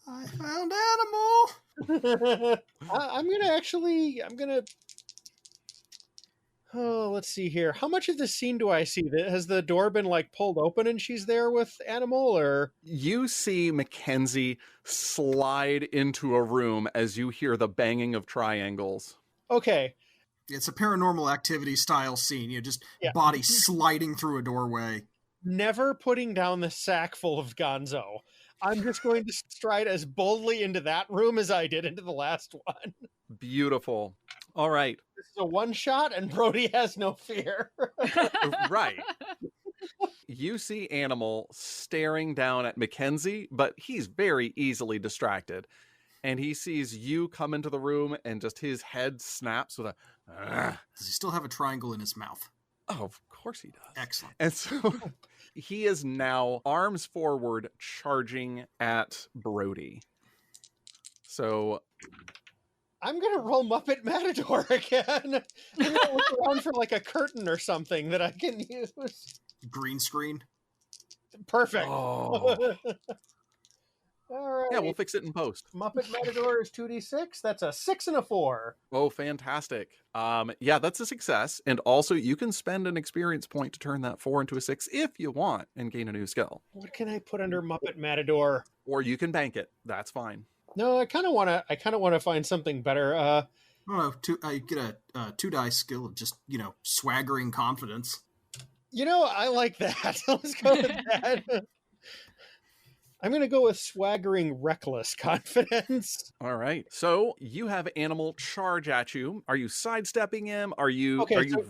I found Animal.
I'm gonna Oh, let's see here. How much of this scene do I see? Has the door been like pulled open and she's there with Animal, or?
You see Mackenzie slide into a room as you hear the banging of triangles.
Okay.
It's a Paranormal Activity style scene. Just body sliding through a doorway.
Never putting down the sack full of Gonzo. I'm just going to stride as boldly into that room as I did into the last one.
Beautiful. All right.
This is a one shot, and Brody has no fear.
Right. You see Animal staring down at Mackenzie, but he's very easily distracted. And he sees you come into the room, and just his head snaps with a...
Does he still have a triangle in his mouth?
Oh, of course he does.
Excellent.
And so he is now arms forward, charging at Brody. So...
I'm going to roll Muppet Matador again. I'm going to look around for like a curtain or something that I can use.
Green screen.
Perfect.
Oh.
All right.
Yeah, we'll fix it in post.
Muppet Matador is 2d6. That's a 6 and a 4.
Oh, fantastic. Yeah, that's a success. And also, you can spend an experience point to turn that 4 into a 6 if you want and gain a new skill.
What can I put under Muppet Matador?
Or you can bank it. That's fine.
No, I kind of want to find something better.
You get a 2 dice skill of just, swaggering confidence.
I like that. Let's go with that. I'm going to go with swaggering reckless confidence.
All right. So you have Animal charge at you. Are you sidestepping him? Are you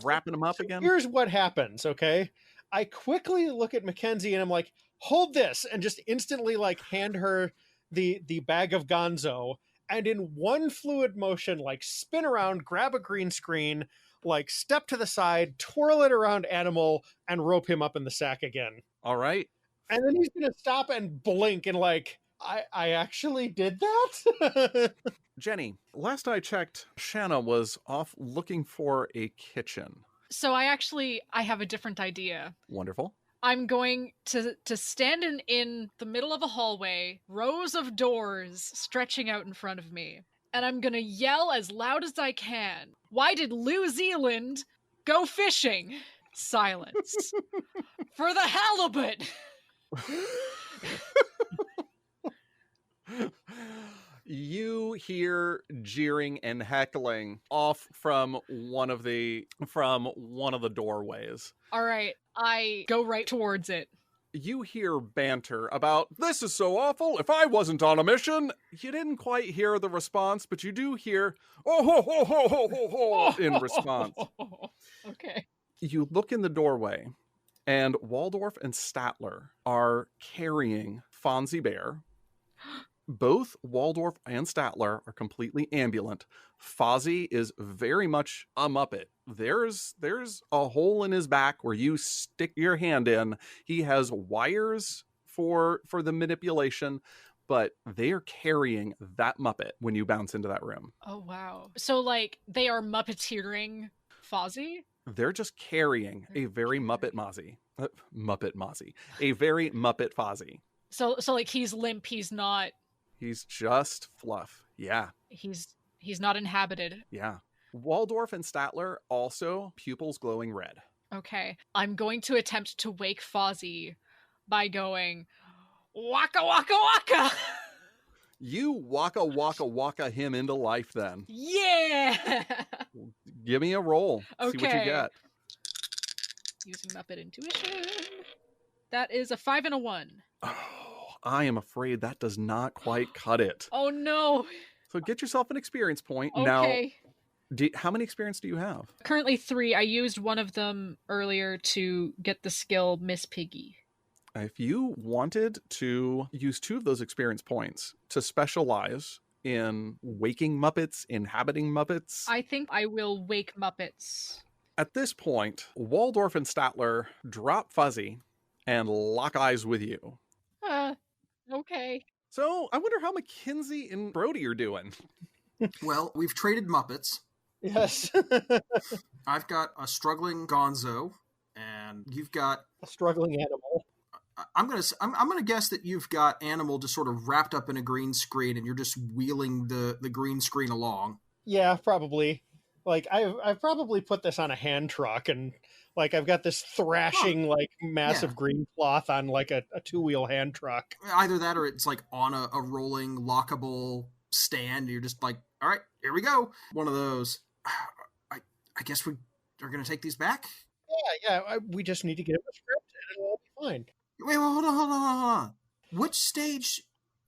wrapping him up again?
Here's what happens, okay? I quickly look at Mackenzie and I'm like, hold this, and just instantly like hand her the bag of Gonzo, and in one fluid motion, like spin around, grab a green screen, like step to the side, twirl it around Animal, and rope him up in the sack again.
All right.
And then he's going to stop and blink and like, I actually did that?
Jenny, last I checked, Shanna was off looking for a kitchen.
So I have a different idea.
Wonderful.
I'm going to stand in the middle of a hallway, rows of doors stretching out in front of me, and I'm going to yell as loud as I can. Why did New Zealand go fishing? Silence. For the halibut!
You hear jeering and heckling off from one of the doorways.
All right, I go right towards it.
You hear banter about, this is so awful, if I wasn't on a mission. You didn't quite hear the response, but you do hear, oh, ho, ho, ho, ho, ho, ho, in response.
Okay.
You look in the doorway, and Waldorf and Statler are carrying Fonzie Bear. Both Waldorf and Statler are completely ambulant. Fozzie is very much a Muppet. There's a hole in his back where you stick your hand in. He has wires for the manipulation, but they are carrying that Muppet when you bounce into that room.
Oh, wow. So, like, they are Muppeteering Fozzie?
They're just carrying a very Muppet Mozzie. Muppet Mozzie. A very Muppet Fozzie.
So like, he's limp, he's not...
He's just fluff. Yeah.
He's not inhabited.
Yeah. Waldorf and Statler also pupils glowing red.
Okay. I'm going to attempt to wake Fozzie by going, waka waka waka!
You waka waka waka him into life then.
Yeah!
Give me a roll.
Okay.
See what you get.
Using Muppet Intuition. That is a 5 and a 1.
Oh, I am afraid that does not quite cut it.
Oh no.
So get yourself an experience point.
Okay.
Now, how many experience do you have?
Currently 3. I used one of them earlier to get the skill Miss Piggy.
If you wanted to use 2 of those experience points to specialize in waking Muppets, inhabiting Muppets.
I think I will wake Muppets.
At this point, Waldorf and Statler drop Fuzzy and lock eyes with you.
Okay.
So I wonder how Mackenzie and Brody are doing.
Well, we've traded Muppets.
Yes.
I've got a struggling Gonzo, and you've got
a struggling Animal.
I'm gonna guess that you've got Animal just sort of wrapped up in a green screen, and you're just wheeling the green screen along.
Yeah, probably. Like I've probably put this on a hand truck, and like I've got this thrashing like massive green cloth on like a 2-wheel hand truck.
Either that or it's like on a rolling lockable stand. You're just like, all right, here we go. One of those. I guess we are going to take these back.
Yeah. We just need to get a script and it'll all be fine.
Wait, hold on. Which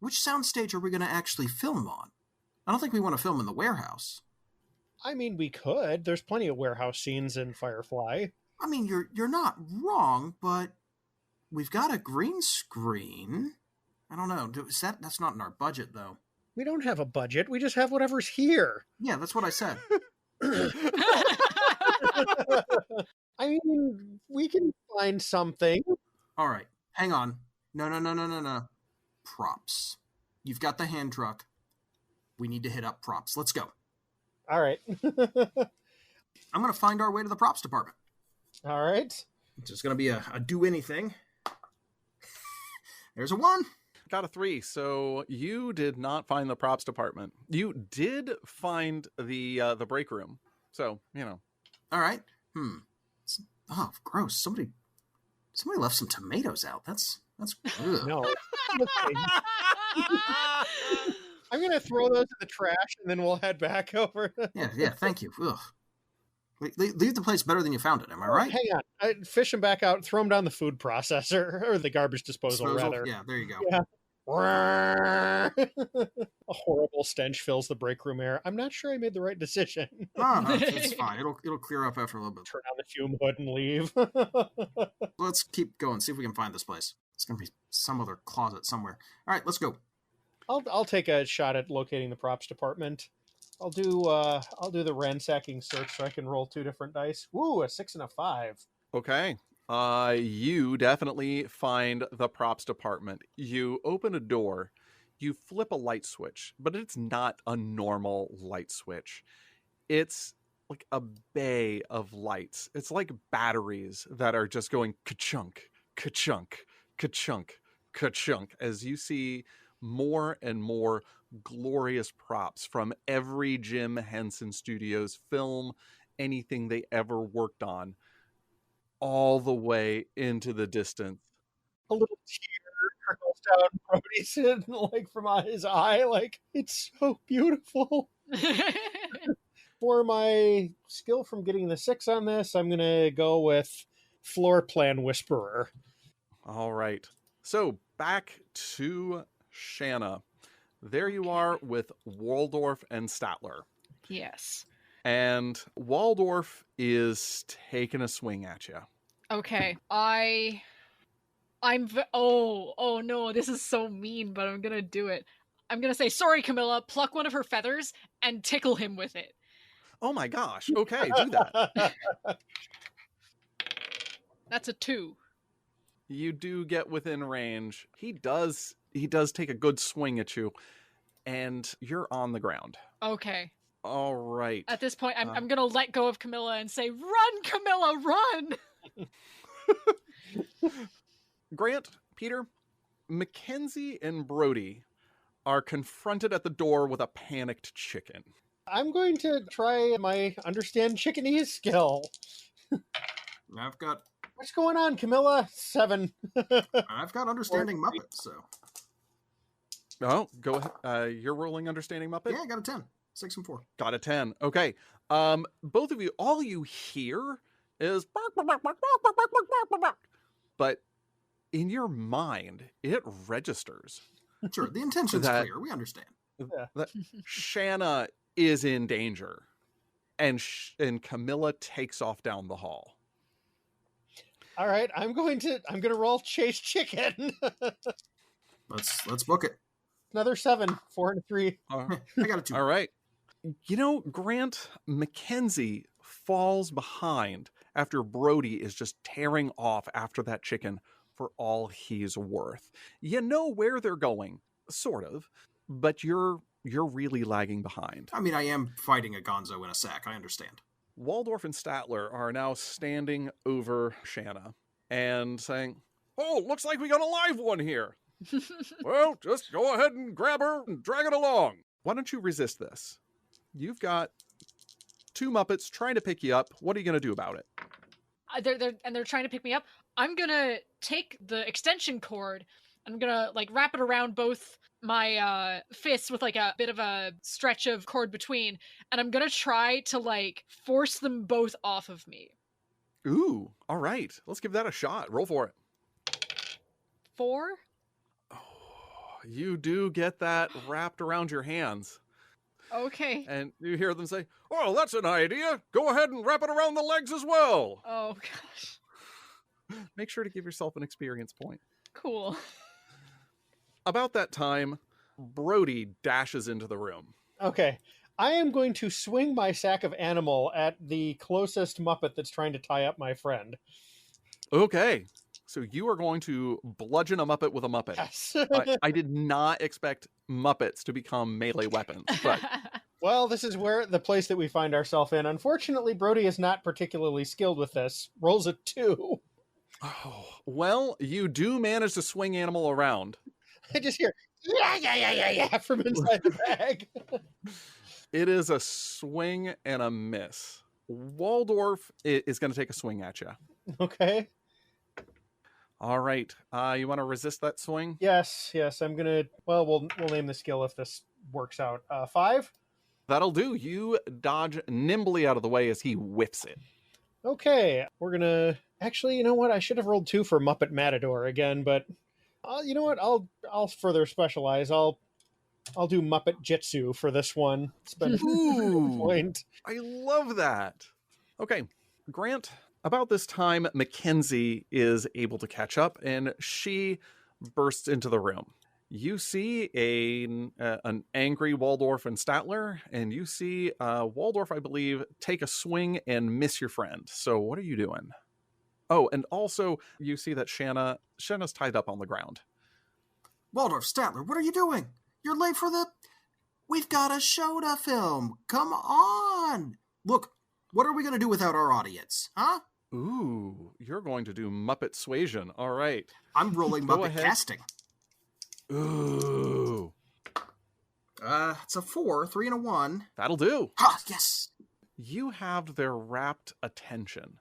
sound stage are we going to actually film on? I don't think we want to film in the warehouse.
I mean, we could. There's plenty of warehouse scenes in Firefly.
I mean, you're not wrong, but we've got a green screen. I don't know. That's not in our budget, though.
We don't have a budget. We just have whatever's here.
Yeah, that's what I said.
I mean, we can find something.
All right, hang on. No. Props. You've got the hand truck. We need to hit up props. Let's go.
All right.
I'm going to find our way to the props department.
All right.
It's just going to be a do anything. There's a 1.
Got a 3. So you did not find the props department. You did find the break room. So,
All right. Oh, gross. Somebody left some tomatoes out. That's ugh.
No. I'm going to throw those in the trash and then we'll head back over.
Yeah, thank you. Ugh. Leave the place better than you found it, am I right?
Hang on. Fish them back out, throw them down the food processor, or the garbage disposal, rather.
Yeah, there you go.
Yeah. A horrible stench fills the break room air. I'm not sure I made the right decision.
No, it's fine. It'll clear up after a little bit.
Turn on the fume hood and leave.
Let's keep going, see if we can find this place. It's going to be some other closet somewhere. All right, let's go.
I'll take a shot at locating the props department. I'll do the ransacking search so I can roll 2 different dice. Woo, a 6 and a 5.
Okay. You definitely find the props department. You open a door, you flip a light switch, but it's not a normal light switch. It's like a bay of lights. It's like batteries that are just going ka-chunk, ka-chunk, ka-chunk, ka-chunk, as you see more and more glorious props from every Jim Henson Studios film, anything they ever worked on, all the way into the distance.
A little tear trickles down Brody's like from his eye, like it's so beautiful. For my skill from getting the 6 on this, I'm gonna go with Floor Plan Whisperer.
All right. So back to Shanna. There you are with Waldorf and Statler.
Yes.
And Waldorf is taking a swing at you.
Okay. Oh no, this is so mean, but I'm gonna do it. I'm gonna say, sorry, Camilla, pluck one of her feathers and tickle him with it.
Oh my gosh. Okay, do that.
That's a 2.
You do get within range. He does take a good swing at you, and you're on the ground.
Okay.
All right.
At this point, I'm gonna let go of Camilla and say, run, Camilla, run!
Grant, Peter, Mackenzie, and Brody are confronted at the door with a panicked chicken.
I'm going to try my understand chickenese skill.
I've got
What's going on, Camilla? 7.
I've got understanding Muppet, so
Oh, go ahead. You're rolling understanding Muppet?
yeah, I got a 10. 6 and 4.
Got a 10. Okay. Both of you, all you hear is bark, bark, bark, bark, bark, bark, bark, bark, bark. But in your mind, it registers
Sure, the intention's
That-
clear. We understand.
that Shanna is in danger, and Camilla takes off down the hall.
All right, I'm going to roll chase chicken.
Let's book it.
Another 7, 4 and 3.
I got a 2.
All right. Grant, Mackenzie falls behind after Brody is just tearing off after that chicken for all he's worth. You know where they're going, sort of, but you're really lagging behind.
I mean, I am fighting a gonzo in a sack. I understand.
Waldorf and Statler are now standing over Shanna and saying, "Oh, looks like we got a live one here." "Well, just go ahead and grab her and drag it along." Why don't you resist this? You've got two Muppets trying to pick you up. What are you going to do about it?
They're trying to pick me up. I'm gonna take the extension cord. I'm gonna like wrap it around both my fists with like a bit of a stretch of cord between, and I'm gonna try to like force them both off of me.
Ooh, all right. Let's give that a shot. Roll for it.
4?
Oh, you do get that wrapped around your hands.
Okay.
And you hear them say, "Oh, that's an idea. Go ahead and wrap it around the legs as well."
Oh gosh.
Make sure to give yourself an experience point.
Cool.
About that time, Brody dashes into the room.
Okay. I am going to swing my sack of animal at the closest Muppet that's trying to tie up my friend.
Okay. So you are going to bludgeon a Muppet with a Muppet.
Yes.
I did not expect Muppets to become melee weapons, but
Well, this is where the place that we find ourselves in. Unfortunately, Brody is not particularly skilled with this. Rolls a 2.
oh, well, you do manage to swing animal around.
I just hear, yeah, from inside the bag.
It is a swing and a miss. Waldorf is going to take a swing at you.
Okay.
All right. You want to resist that swing?
Yes, I'm gonna. Well, we'll name the skill if this works out. 5.
That'll do. You dodge nimbly out of the way as he whips it.
Okay, we're gonna. Actually, you know what? I should have rolled 2 for Muppet Matador again, but you know what? I'll further specialize. I'll do Muppet Jitsu for this one. Spend
Ooh,
point.
I love that. Okay, Grant. About this time, Mackenzie is able to catch up, and she bursts into the room. You see an angry Waldorf and Statler, and you see Waldorf, I believe, take a swing and miss your friend. So what are you doing? Oh, and also you see that Shanna's tied up on the ground.
Waldorf, Statler, what are you doing? You're late for the... We've got a show to film. Come on. Look, what are we going to do without our audience, huh?
Ooh, you're going to do Muppet Suasion. All right.
I'm rolling
Go
Muppet
ahead.
casting.
Ooh,
It's a 4, 3 and a 1.
that'll do.
Ah, yes.
You have their rapt attention.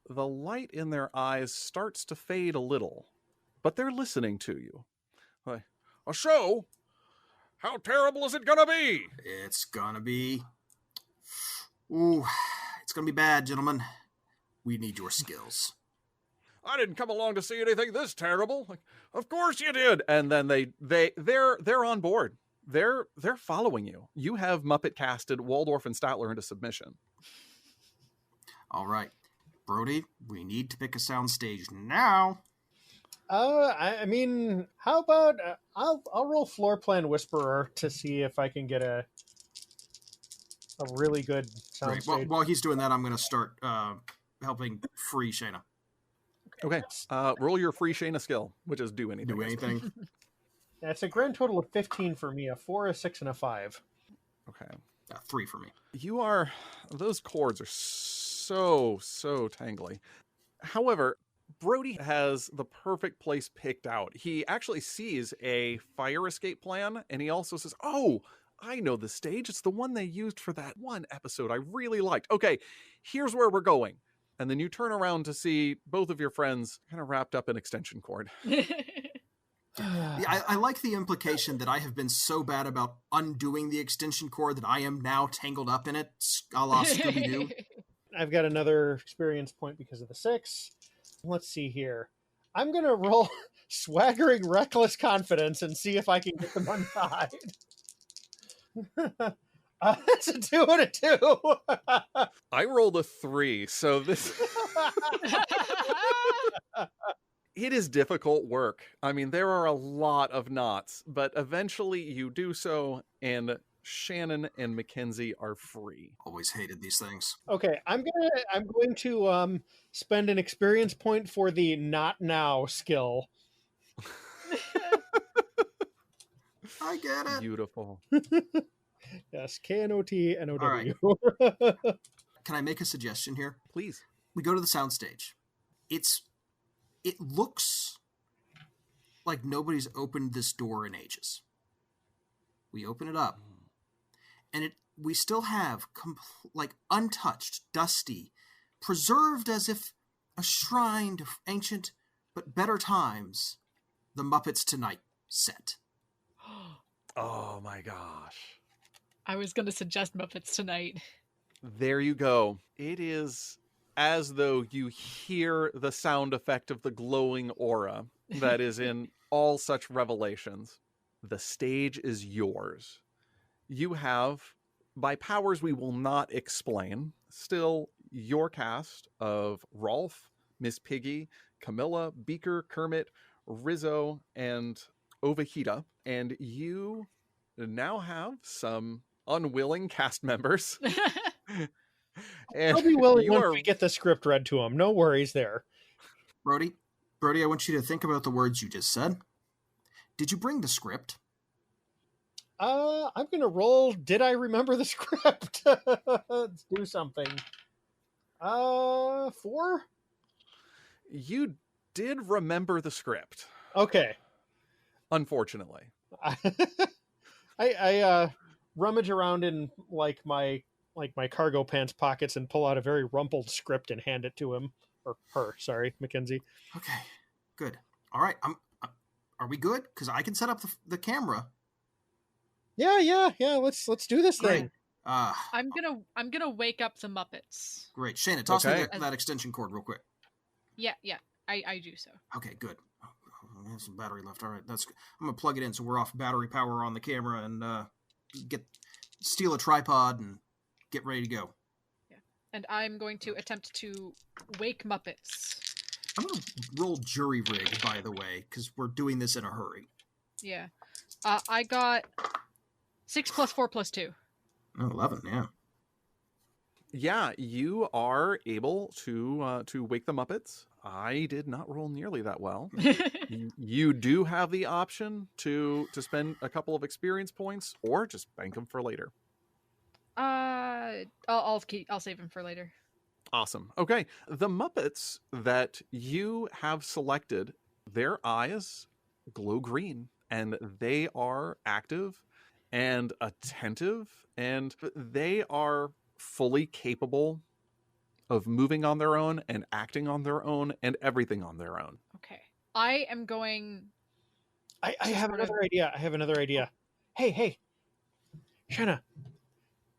The light in their eyes starts to fade a little, but they're listening to you. Like, a show? How terrible is it gonna be?
It's gonna be... Ooh, it's gonna be bad, gentlemen. We need your skills.
I didn't come along to see anything this terrible. Like, of course you did. And then they're on board. They're following you. You have Muppet casted Waldorf and Statler into submission.
All right. Brody, we need to pick a soundstage now.
I mean, how about I'll roll Floor Plan Whisperer to see if I can get a really good sound
Great. While he's doing that, I'm going to start helping free Shayna.
Okay. Roll your free Shayna skill, which is do anything.
Do anything.
That's a grand total of 15 for me. A 4, a 6, and a 5.
Okay.
3 for me.
Those chords are so tangly. However, Brody has the perfect place picked out. He actually sees a fire escape plan, and he also says, "Oh, I know the stage. It's the one they used for that one episode I really liked. Okay, here's where we're going." And then you turn around to see both of your friends kind of wrapped up in extension cord.
I like the implication that I have been so bad about undoing the extension cord that I am now tangled up in it, a la Scooby-Doo.
I've got another experience point because of the 6. Let's see here. I'm going to roll Swaggering Reckless Confidence and see if I can get them untied. That's a 2 and a 2.
I rolled a 3, so this... It is difficult work. I mean, there are a lot of knots, but eventually you do so, and Shannon and Mackenzie are free.
Always hated these things.
Okay, I'm going to spend an experience point for the not now skill.
I get it.
Beautiful.
Yes, KNOTNOW.
All Can I make a suggestion here?
Please.
We go to the soundstage. It looks like nobody's opened this door in ages. We open it up, and we still have like untouched, dusty, preserved as if a shrine to ancient but better times, the Muppets Tonight set.
Oh my gosh.
I was going to suggest Muppets Tonight.
There you go. It is as though you hear the sound effect of the glowing aura that is in all such revelations. The stage is yours. You have, by powers we will not explain, still your cast of Rolf, Miss Piggy, Camilla, Beaker, Kermit, Rizzo, and Ovahita. And you now have some unwilling cast members. And
I'll be willing
you
once
are
we get the script read to him. No worries there.
Brody, I want you to think about the words you just said. Did you bring the script?
I'm gonna roll. Did I remember the script? Let's do something. 4.
you did remember the script,
Okay.
unfortunately.
I rummage around in like my cargo pants pockets and pull out a very rumpled script and hand it to him or her. Sorry, Mackenzie.
Okay, good. All right, are we good? Because I can set up the camera.
Yeah. Let's do this
Great.
thing.
I'm gonna wake up the Muppets.
Great. Shayna, toss me
Okay.
that extension cord real quick.
Yeah, I do so.
Okay, good. I have some battery left. All right, I'm gonna plug it in so we're off battery power on the camera and steal a tripod and get ready to go.
Yeah, and I'm going to attempt to wake Muppets.
I'm gonna roll jury rig, by the way, because we're doing this in a hurry.
Yeah, I got 6 + 4 + 2.
Oh, 11, yeah.
Yeah, you are able to wake the Muppets. I did not roll nearly that well. You do have the option to spend a couple of experience points or just bank them for later.
I'll save him for later.
Awesome. Okay, the Muppets that you have selected, their eyes glow green and they are active and attentive and they are fully capable of moving on their own and acting on their own and everything on their own.
Okay, I am going.
I have another idea. Hey, Shanna.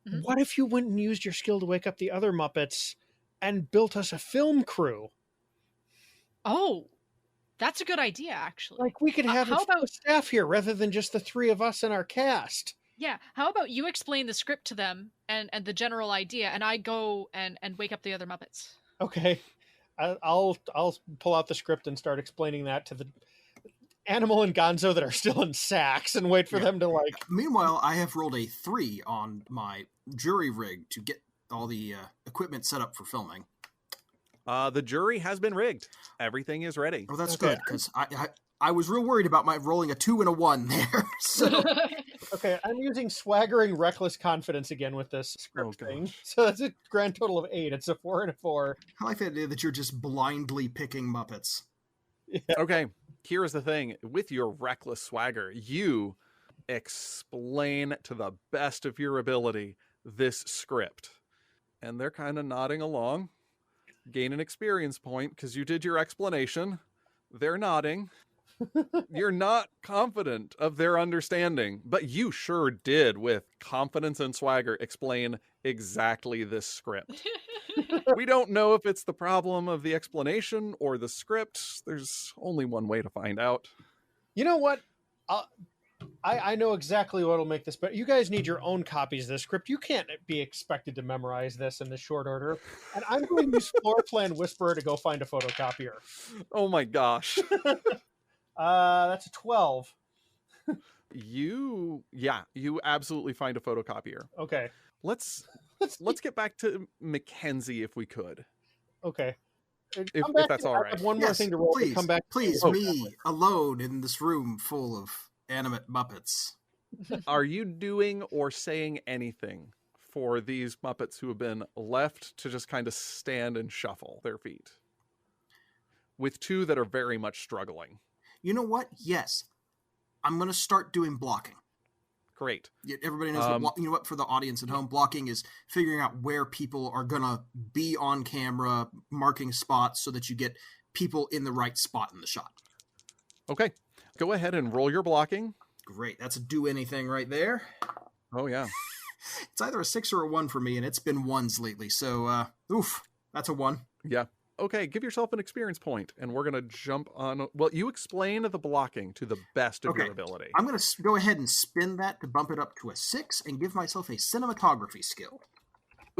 Mhm.
What if you went and used your skill to wake up the other Muppets and built us a film crew?
Oh, that's a good idea, actually.
Like we could have
how
a full
about-
staff here rather than just the 3 of us and our cast.
Yeah, how about you explain the script to them and the general idea, and I go and wake up the other Muppets.
Okay, I'll pull out the script and start explaining that to the Animal and Gonzo that are still in sacks and wait for them to like.
Meanwhile, I have rolled a 3 on my jury rig to get all the equipment set up for filming.
The jury has been rigged. Everything is ready.
Oh, that's
Okay.
good, because I was real worried about my rolling a 2 and a 1 there. So
Okay, I'm using swaggering reckless confidence again with this script
Oh,
thing.
gosh.
So that's a grand total of 8. It's a 4 and a 4.
I like the idea that you're just blindly picking Muppets.
Okay, here's the thing. With your reckless swagger, you explain to the best of your ability this script. And they're kind of nodding along. Gain an experience point because you did your explanation. They're nodding. You're not confident of their understanding, but you sure did, with confidence and swagger, explain exactly this script. We don't know if it's the problem of the explanation or the script. There's only one way to find out.
You know what? I know exactly what'll make this better. You guys need your own copies of the script. You can't be expected to memorize this in this short order. And I'm going to use Floor Plan Whisperer to go find a photocopier.
Oh my gosh.
That's a 12.
You absolutely find a photocopier.
Okay.
Let's get back to Mackenzie if we could.
Okay.
If
Come back
that's
to-
all
I
right.
have one more
Yes,
thing to roll.
please,
to come back.
please,
Oh,
me alone in this room full of animate Muppets.
Are you doing or saying anything for these Muppets who have been left to just kind of stand and shuffle their feet? With 2 that are very much struggling.
You know what? Yes. I'm going to start doing blocking.
Great.
Everybody knows what you know what, for the audience at home, blocking is figuring out where people are going to be on camera, marking spots so that you get people in the right spot in the shot.
Okay. Go ahead and roll your blocking.
Great. That's a do anything right there.
Oh, yeah.
It's either a 6 or a 1 for me, and it's been 1s lately. So, that's a 1.
Yeah. Okay, give yourself an experience point, and we're going to jump on... Well, you explain the blocking to the best of your ability.
I'm going to go ahead and spin that to bump it up to a 6 and give myself a cinematography skill.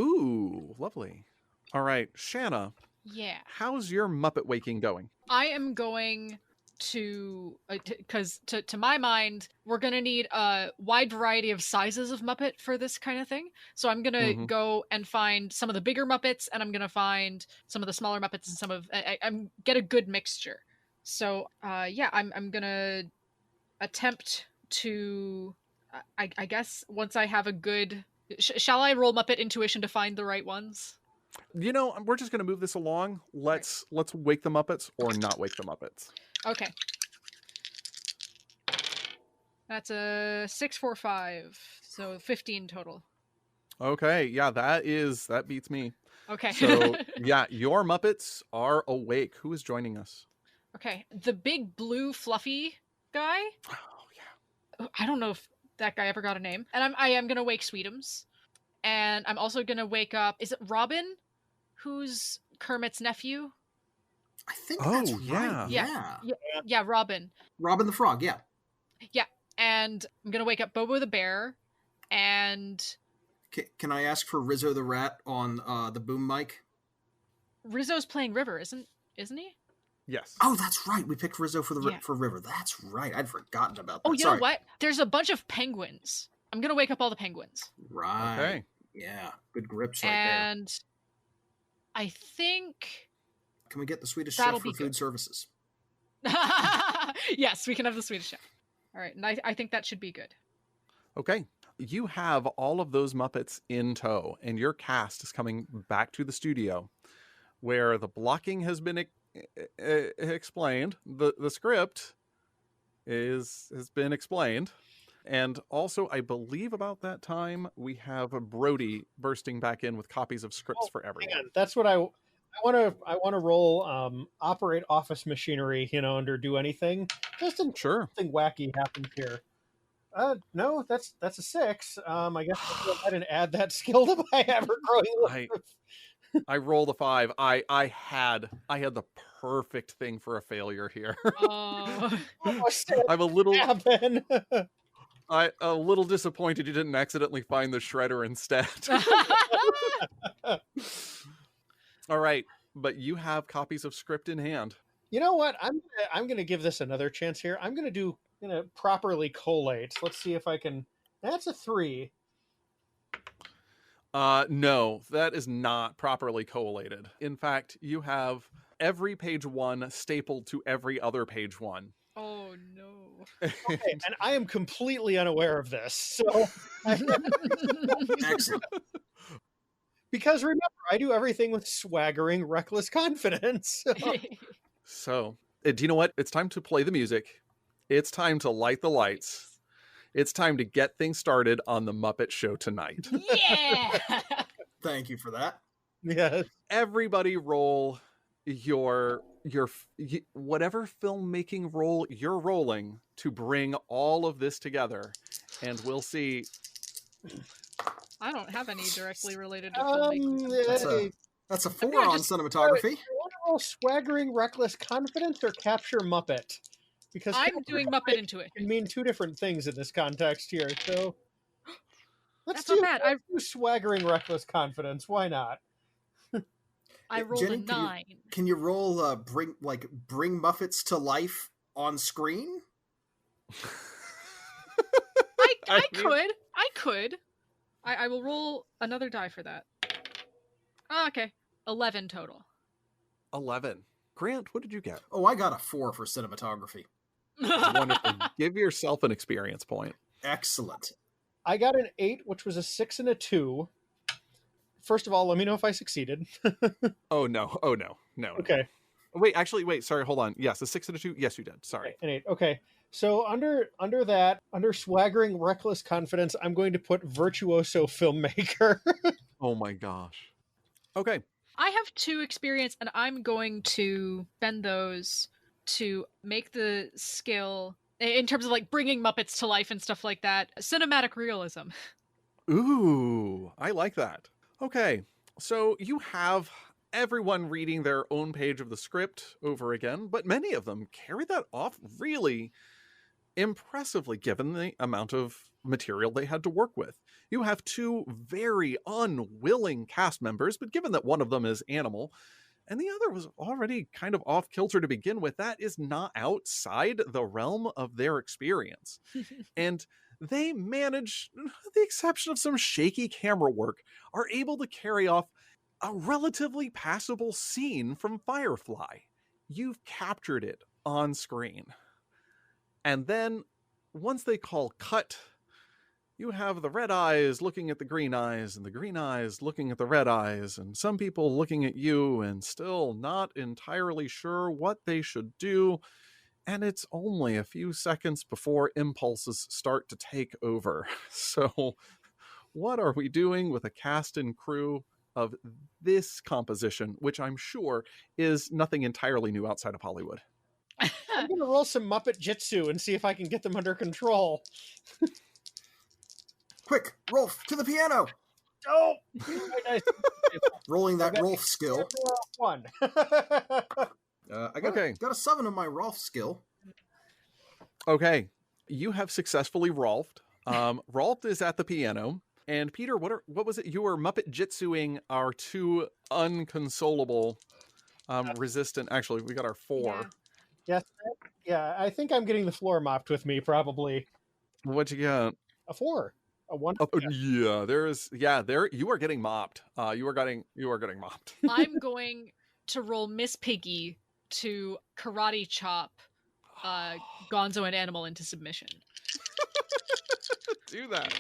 Ooh, lovely. All right, Shanna.
Yeah.
How's your Muppet waking going?
I am going to, because to my mind, we're going to need a wide variety of sizes of Muppet for this kind of thing. So I'm going to go and find some of the bigger Muppets, and I'm going to find some of the smaller Muppets, and some of, I'm get a good mixture. So, I'm going to attempt to, I guess once I have a good, shall I roll Muppet intuition to find the right ones?
You know, we're just going to move this along. Let's wake the Muppets or not wake the Muppets.
Okay. That's a 6, 4, 5. So 15 total.
Okay, yeah, that beats me.
Okay.
So, yeah, your Muppets are awake. Who is joining us?
Okay. The big blue fluffy guy.
Oh, yeah.
I don't know if that guy ever got a name. And I am going to wake Sweetums. And I'm also going to wake up, is it Robin? Who's Kermit's nephew?
I think that's
yeah.
right.
Yeah, Robin.
Robin the Frog, yeah.
Yeah, and I'm going to wake up Bobo the Bear, and...
Can I ask for Rizzo the Rat on the boom mic?
Rizzo's playing River, isn't he?
Yes.
Oh, that's right. We picked Rizzo for River. That's right. I'd forgotten about that.
Oh, you know what? There's a bunch of penguins. I'm going to wake up all the penguins.
Right.
Okay.
Yeah, good grips right
and
there.
I think...
Can we get the Swedish Chef for food services?
Yes, we can have the Swedish Chef. All right, and I think that should be good.
Okay. You have all of those Muppets in tow, and your cast is coming back to the studio where the blocking has been explained. The script has been explained. And also, I believe about that time, we have Brody bursting back in with copies of scripts for everyone.
Man, that's what I want to roll operate office machinery, under do anything. Just in something wacky happens here. No, that's a 6. I guess I'll go ahead and add that skill to my ever-growing list.
I rolled a 5. I had the perfect thing for a failure here. I'm a little disappointed you didn't accidentally find the shredder instead. All right, but you have copies of script in hand.
You know what? I'm gonna give this another chance here. I'm gonna properly collate. Let's see if I can. That's a 3.
No, that is not properly collated. In fact, you have every page 1 stapled to every other page 1.
Oh no.
Okay, and I am completely unaware of this. So
Excellent.
Because remember, I do everything with swaggering, reckless confidence.
So, do you know what? It's time to play the music. It's time to light the lights. It's time to get things started on the Muppet Show tonight.
Yeah.
Thank you for that.
Yes.
Everybody roll your whatever filmmaking role you're rolling to bring all of this together, and we'll see.
I don't have any directly related to filmmaking.
That's a 4 on cinematography.
You want to roll swaggering, reckless confidence or capture Muppet? Because
I'm doing Muppet Intuition.
Can mean 2 different things in this context here. So let's
do
swaggering, reckless confidence. Why not?
I rolled
Jenny,
a 9.
Can you roll bring Muppets to life on screen?
I could. I will roll another die for that. Oh, okay. 11 total.
11. Grant, what did you get?
Oh, I got a 4 for cinematography.
Wonderful. Give yourself an experience point.
Excellent.
I got an 8, which was a 6 and a 2. First of all, let me know if I succeeded.
Oh, no.
Okay.
Wait, sorry, hold on. Yes, a 6 and a 2. Yes, you did. Sorry.
An 8. Okay. So under swaggering reckless confidence, I'm going to put virtuoso filmmaker.
Oh my gosh. Okay.
I have 2 experience, and I'm going to bend those to make the skill, in terms of like bringing Muppets to life and stuff like that, cinematic realism.
Ooh, I like that. Okay, so you have everyone reading their own page of the script over again, but many of them carry that off really impressively given the amount of material they had to work with. You have 2 very unwilling cast members, but given that one of them is animal and the other was already kind of off kilter to begin with, that is not outside the realm of their experience. And they manage, with the exception of some shaky camera work, are able to carry off a relatively passable scene from Firefly. You've captured it on screen. And then, once they call cut, you have the red eyes looking at the green eyes, and the green eyes looking at the red eyes, and some people looking at you and still not entirely sure what they should do. And it's only a few seconds before impulses start to take over. So, what are we doing with a cast and crew of this composition, which I'm sure is nothing entirely new outside of Hollywood?
I'm going to roll some Muppet Jitsu and see if I can get them under control.
Quick, Rolf, to the piano!
Oh!
Rolling that Rolf skill.
1.
I got a 7 on my Rolf skill.
Okay, you have successfully Rolfed. Rolf is at the piano. And Peter, what was it? You were Muppet Jitsuing our 2 unconsolable resistant. Actually, we got our 4.
Yes, yeah, I think I'm getting the floor mopped with me, probably.
What'd you get?
A 4. A 1.
Oh, yeah, there you are getting mopped. You are getting mopped.
I'm going to roll Miss Piggy to karate chop Gonzo and Animal into submission.
Do that.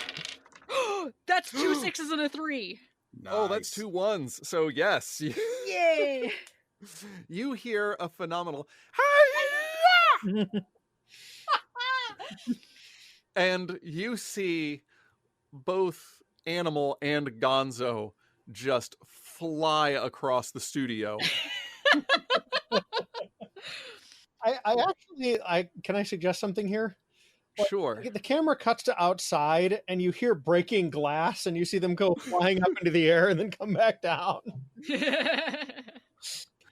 That's 2 6s and a 3.
Nice.
Oh, that's 2 1s. So yes.
Yay!
You hear a phenomenal and you see both Animal and Gonzo just fly across the studio.
Can I suggest something here?
Sure.
The camera cuts to outside and you hear breaking glass and you see them go flying up into the air and then come back down.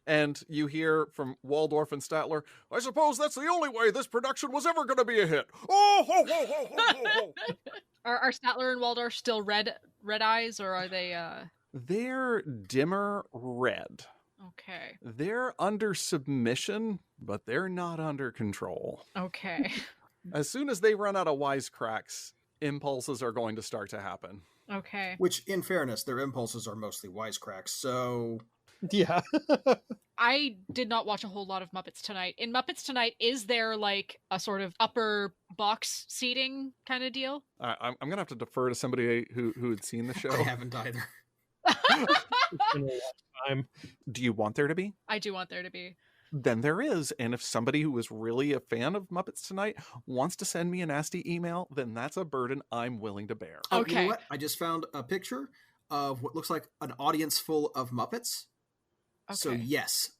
And you hear from Waldorf and Statler, I suppose that's the only way this production was ever going to be a hit. Oh, ho, ho, ho, ho, ho, ho.
Are Statler and Waldorf still red eyes, or are they
They're dimmer red.
Okay.
They're under submission, but they're not under control.
Okay.
As soon as they run out of wisecracks, impulses are going to start to happen.
Okay.
Which, in fairness, their impulses are mostly wisecracks, so...
Yeah.
I did not watch a whole lot of Muppets Tonight. In Muppets Tonight, is there like a sort of upper box seating kind of deal?
I'm going to have to defer to somebody who had seen the show.
I haven't either.
Do you want there to be?
I do want there to be.
Then there is. And if somebody who is really a fan of Muppets Tonight wants to send me a nasty email, then that's a burden I'm willing to bear.
Oh,
Okay.
you know what? I just found a picture of what looks like an audience full of Muppets.
Okay.
So yes.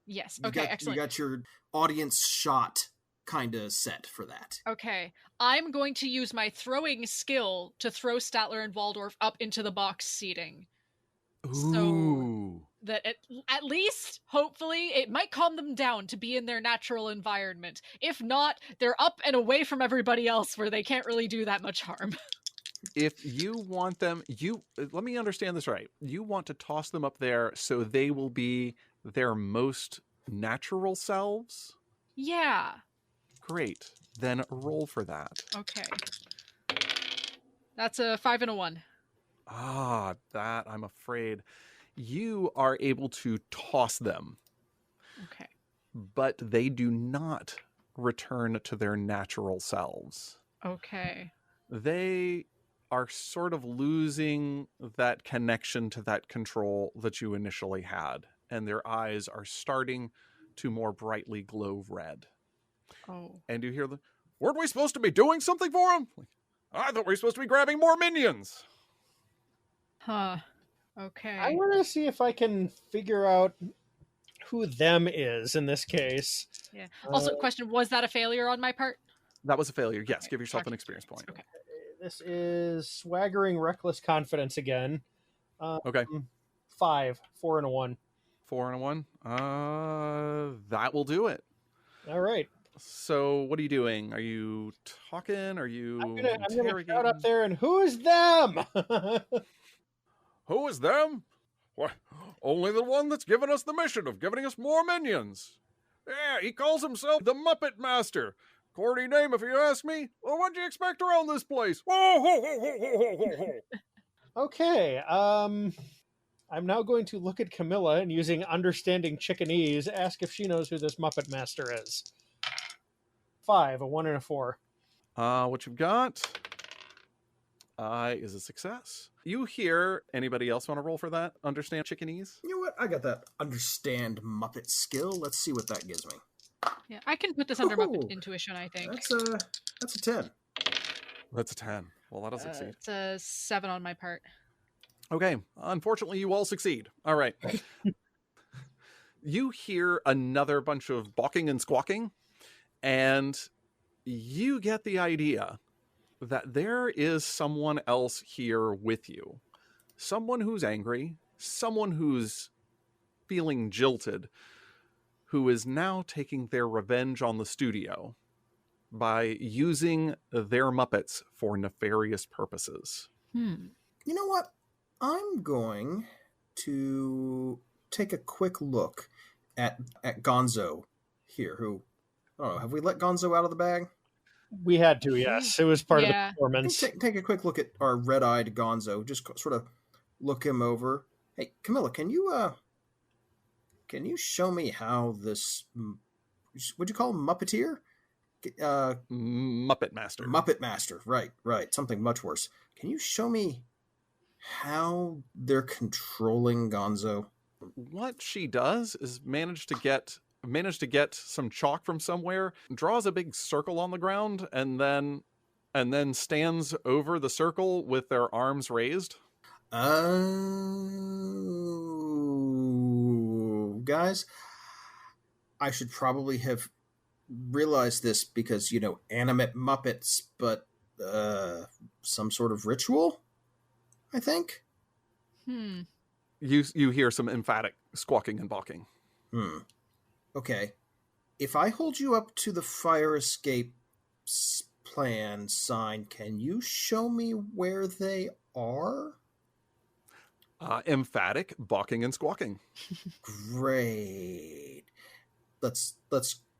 Yes.
You
Okay,
got,
excellent.
You got your audience shot kind of set for that.
Okay. I'm going to use my throwing skill to throw Statler and Waldorf up into the box seating.
Ooh.
That at least, hopefully, it might calm them down to be in their natural environment. If not, they're up and away from everybody else where they can't really do that much harm.
If you want them, let me understand this right. You want to toss them up there so they will be their most natural selves?
Yeah.
Great. Then roll for that.
Okay. That's a 5 and a 1.
That I'm afraid. You are able to toss them.
Okay.
But they do not return to their natural selves.
Okay.
They are sort of losing that connection to that control that you initially had. And their eyes are starting to more brightly glow red.
Oh.
And you hear the weren't we supposed to be doing something for him? I thought we were supposed to be grabbing more minions.
Huh. Okay.
I want to see if I can figure out who them is in this case.
Yeah. Also, question, was that a failure on my part?
That was a failure. Yes,
Okay,
give yourself an
gotcha.
experience point.
Okay.
This is swaggering reckless confidence again.
Okay.
5, 4, and a 1.
4 and a 1. That will do it.
All right.
So what are you doing? Are you talking? Are you
I'm gonna
interrogating?
shout up there and who is them?
Who is them? Why, only the one that's given us the mission of giving us more minions. Yeah, he calls himself the Muppet Master. Corny name, if you ask me. Well, what do you expect around this place? Whoa, ho, ho, ho, ho, ho, ho, ho.
Okay. I'm now going to look at Camilla and using understanding chickenese, ask if she knows who this Muppet Master is. 5, a 1, and a 4.
What you've got is a success. You hear anybody else want to roll for that? Understand chickenese?
You know what? I got that understand Muppet skill. Let's see what that gives me.
Yeah, I can put this under Muppet
Ooh.
Intuition, I think.
That's a 10.
That's a 10. Well, that'll succeed.
It's a 7 on my part.
Okay. Unfortunately, you all succeed. All right. You hear another bunch of balking and squawking, and you get the idea that there is someone else here with you. Someone who's angry, someone who's feeling jilted, who is now taking their revenge on the studio by using their Muppets for nefarious purposes.
You know what? I'm going to take a quick look at Gonzo here, who, I don't know, have we let Gonzo out of the bag?
We had to, yes. It was part of the
Yeah.
performance.
Take a quick look at our red-eyed Gonzo. Just sort of look him over. Hey, Camilla, can you show me how this, what'd you call him, Muppeteer?
Muppet Master.
Muppet Master, right. Something much worse. Can you show me how they're controlling Gonzo?
What she does is manage to get some chalk from somewhere, draws a big circle on the ground, and then stands over the circle with their arms raised.
Oh, guys, I should probably have realized this because, animate Muppets, but some sort of ritual, I think.
You hear some emphatic squawking and balking.
Okay. If I hold you up to the fire escape plan sign, can you show me where they are?
Emphatic balking and squawking.
Great. Let's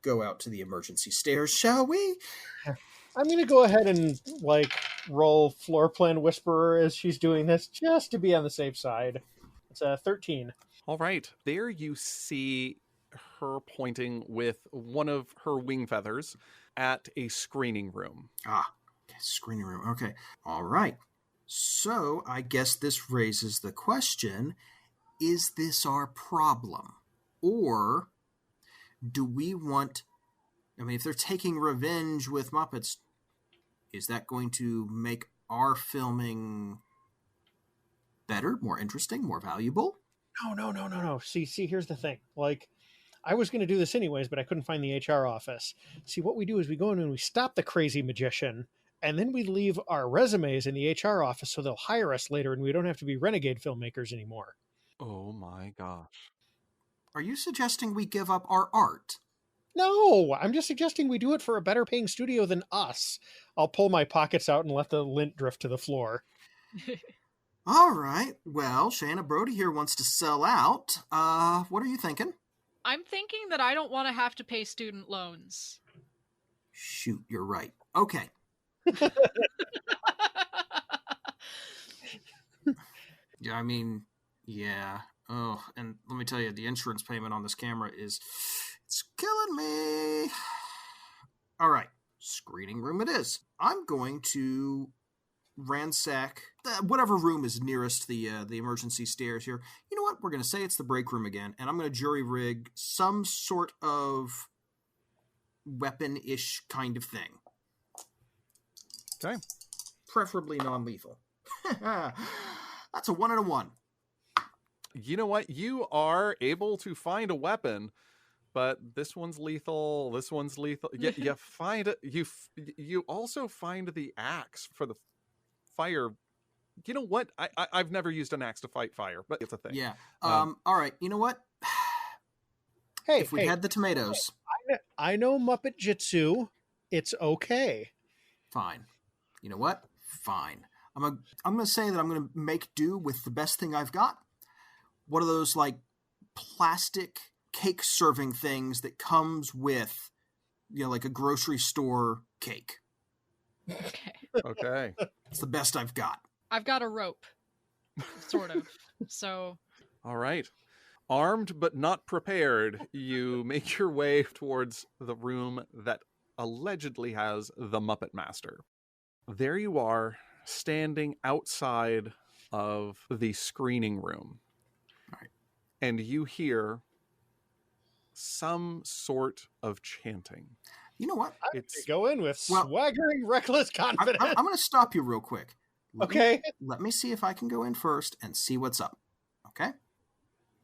go out to the emergency stairs, shall we?
I'm going to go ahead and roll floor plan whisperer as she's doing this, just to be on the safe side. It's a 13.
All right. There you see her pointing with one of her wing feathers at a screening room.
Screening room. Okay. All right. So I guess this raises the question, is this our problem? Or do we want, if they're taking revenge with Muppets, is that going to make our filming better, more interesting, more valuable?
No. See, here's the thing. I was going to do this anyways, but I couldn't find the HR office. See, what we do is we go in and we stop the crazy magician, and then we leave our resumes in the HR office so they'll hire us later and we don't have to be renegade filmmakers anymore.
Oh my gosh.
Are you suggesting we give up our art?
No, I'm just suggesting we do it for a better paying studio than us. I'll pull my pockets out and let the lint drift to the floor.
All right. Well, Shayna Brody here wants to sell out. What are you thinking?
I'm thinking that I don't want to have to pay student loans.
Shoot, you're right. Okay. Yeah. Oh, and let me tell you, the insurance payment on this camera it's killing me. All right. Screening room it is. I'm going to ransack whatever room is nearest the emergency stairs here. You know what? We're going to say it's the break room again, and I'm going to jury rig some sort of weapon-ish kind of thing.
Okay.
Preferably non-lethal. That's a 1 and a 1.
You know what? You are able to find a weapon, but this one's lethal. This one's lethal. You find it. You also find the axe for the fire. You know what? I've never used an axe to fight fire, but it's a thing.
Yeah. All right. You know what?
Hey,
If we had the tomatoes,
I know Muppet Jitsu. It's okay.
fine. You know what? Fine. I'm gonna say that I'm gonna make do with the best thing I've got. One of those like plastic cake serving things that comes with, like a grocery store cake.
Okay.
Okay.
It's the best I've got.
I've got a rope, sort of. So
All right. Armed but not prepared, you make your way towards the room that allegedly has the Muppet Master. There you are, standing outside of the screening room.
All right.
And you hear some sort of chanting.
You know what?
It's
Go in with
Well,
swaggering, reckless confidence.
I'm going to stop you real quick.
Okay.
Let me see if I can go in first and see what's up. Okay?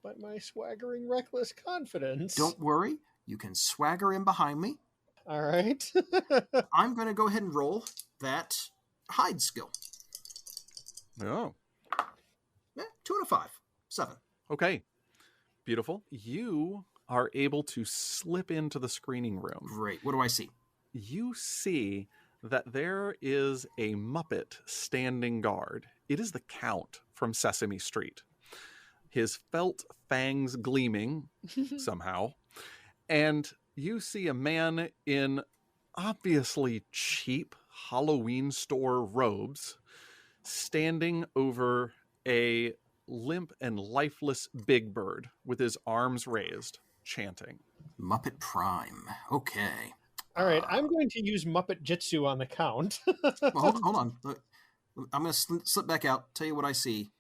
But my swaggering, reckless confidence.
Don't worry. You can swagger in behind me.
All right.
I'm going to go ahead and roll that hide skill.
oh,
2 and a 5. 7.
okay. Beautiful. You are able to slip into the screening room.
Great. What do I see?
You see that there is a Muppet standing guard. It is the Count from Sesame Street. His felt fangs gleaming somehow. And you see a man in obviously cheap Halloween store robes standing over a limp and lifeless Big Bird with his arms raised, chanting.
Muppet Prime. Okay.
All right. I'm going to use Muppet Jitsu on the Count.
Well, hold on. Look, I'm going to slip back out, tell you what I see.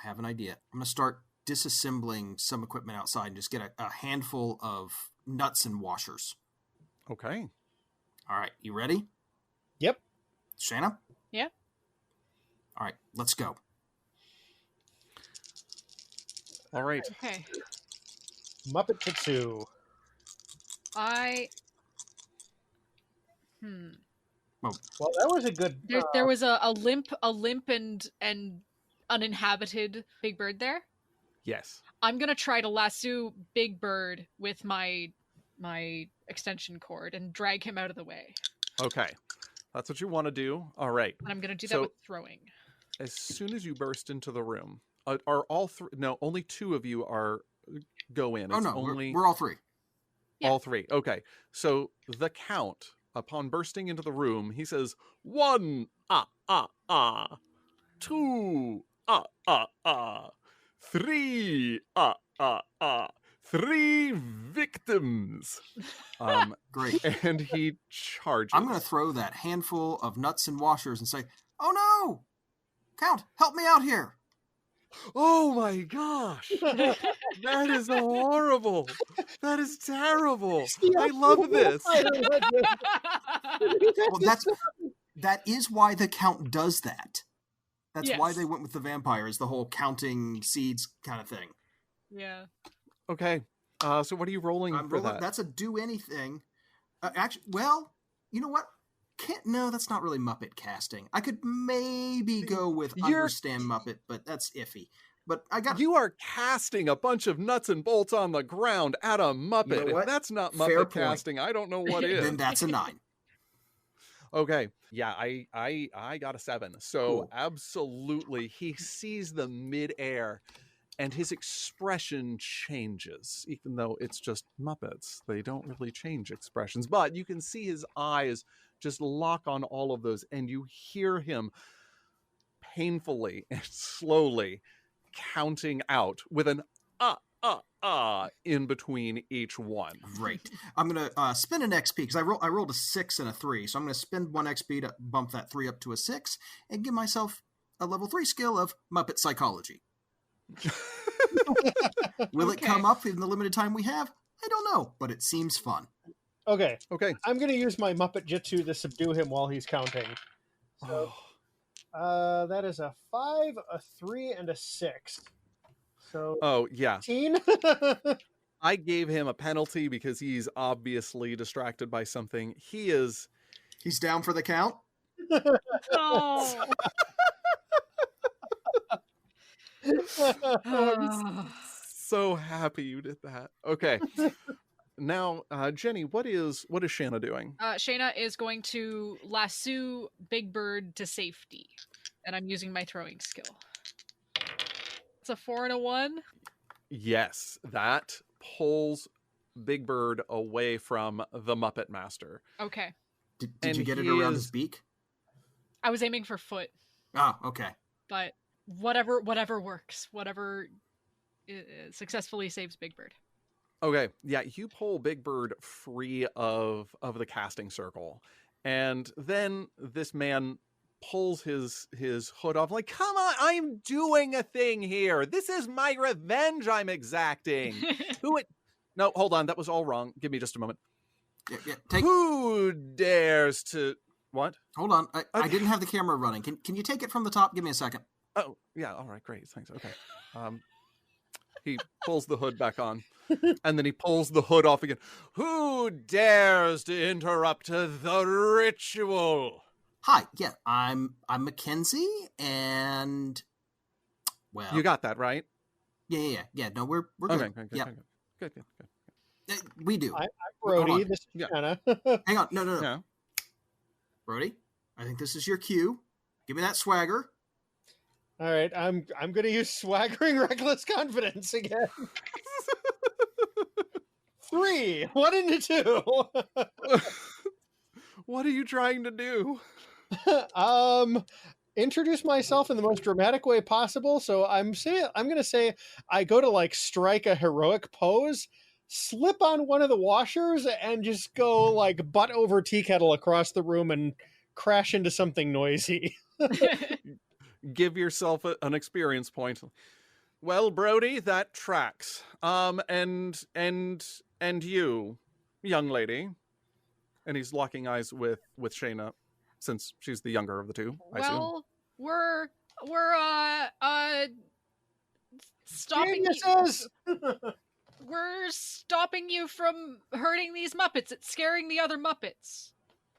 I have an idea. I'm going to start disassembling some equipment outside and just get a handful of nuts and washers.
Okay.
All right. You ready?
Yep.
Shanna?
Yeah.
All right. Let's go.
All right.
Okay.
Muppet Jitsu. Well, that was a good.
There was a limp and uninhabited Big Bird there.
Yes.
I'm gonna try to lasso Big Bird with my extension cord and drag him out of the way.
Okay. That's what you want to do. All right.
And I'm gonna do that
So-
with throwing.
As soon as you burst into the room, are all three? No, only two of you go in.
Oh,
It's
no.
only
We're all three.
Yeah.
all three. Okay. So the Count, upon bursting into the room, he says, 1, 2, 3, 3 victims.
Great.
And he charges.
I'm going to throw that handful of nuts and washers and say, "Oh no! Count, help me out here."
Oh my gosh. That is horrible. That is terrible. I love this.
Well, that is why the Count does that. That's why
Yes.
they went with the vampires, the whole counting seeds kind of thing.
Yeah.
Okay. So what are you rolling for that?
That's a do anything. Actually, well, you know what? No, that's not really Muppet casting. I could maybe go with understand Muppet, but that's iffy. But I got
You are casting a bunch of nuts and bolts on the ground at a Muppet.
You know what?
If that's not
Fair
Muppet
point.
casting, I don't know what is.
then that's a 9.
Okay. Yeah, I got a 7. So
Cool.
absolutely, he sees the midair and his expression changes, even though it's just Muppets. They don't really change expressions, but you can see his eyes just lock on all of those, and you hear him painfully and slowly counting out with an in between each one.
Great. I'm gonna spend an XP because I rolled a 6 and a 3, so I'm gonna spend 1 XP to bump that 3 up to a 6 and give myself a level 3 skill of Muppet Psychology. Will it come up in the limited time we have? I don't know, but it seems fun.
Okay.
Okay.
I'm going to use my Muppet Jitsu to subdue him while he's counting. So that is a 5, a 3, and a 6. So
Oh, yeah.
18.
I gave him a penalty because he's obviously distracted by something. He's
down for the count.
No.
so happy you did that. Okay. Now, Jenny, what is Shanna doing?
Shayna is going to lasso Big Bird to safety, and I'm using my throwing skill. It's a 4 and a 1.
Yes, that pulls Big Bird away from the Muppet Master.
Okay.
Did you get it around his beak?
I was aiming for foot,
Oh, okay.
but whatever works. Whatever successfully saves Big Bird.
Okay, yeah, you pull Big Bird free of the casting circle, and then this man pulls his hood off, like, come on, I'm doing a thing here. This is my revenge I'm exacting. No, hold on, that was all wrong. Give me just a moment.
Yeah,
Who dares to... What?
Hold on, I didn't have the camera running. Can you take it from the top? Give me a second.
Oh, yeah, all right, great, thanks, okay. He pulls the hood back on, and then he pulls the hood off again. Who dares to interrupt the ritual?
Hi, yeah, I'm Mackenzie, and well,
You got that, right?
Yeah. No, we're
Okay,
good.
good,
Yeah,
good.
we do.
I'm Brody. This is
Yeah.
Shanna.
Hang on, no.
Yeah.
Brody, I think this is your cue. Give me that swagger.
All right, I'm going to use swaggering reckless confidence again. 3, 1 and 2.
What are you trying to do?
Introduce myself in the most dramatic way possible. So I'm going to say I go to like strike a heroic pose, slip on one of the washers, and just go like butt over tea kettle across the room and crash into something noisy.
Give yourself an experience point. Well, Brody, that tracks. And you, young lady. And he's locking eyes with Shayna, since she's the younger of the two, I assume.
Well, we're stopping
Geniuses!
we're stopping you from hurting these Muppets. It's scaring the other Muppets.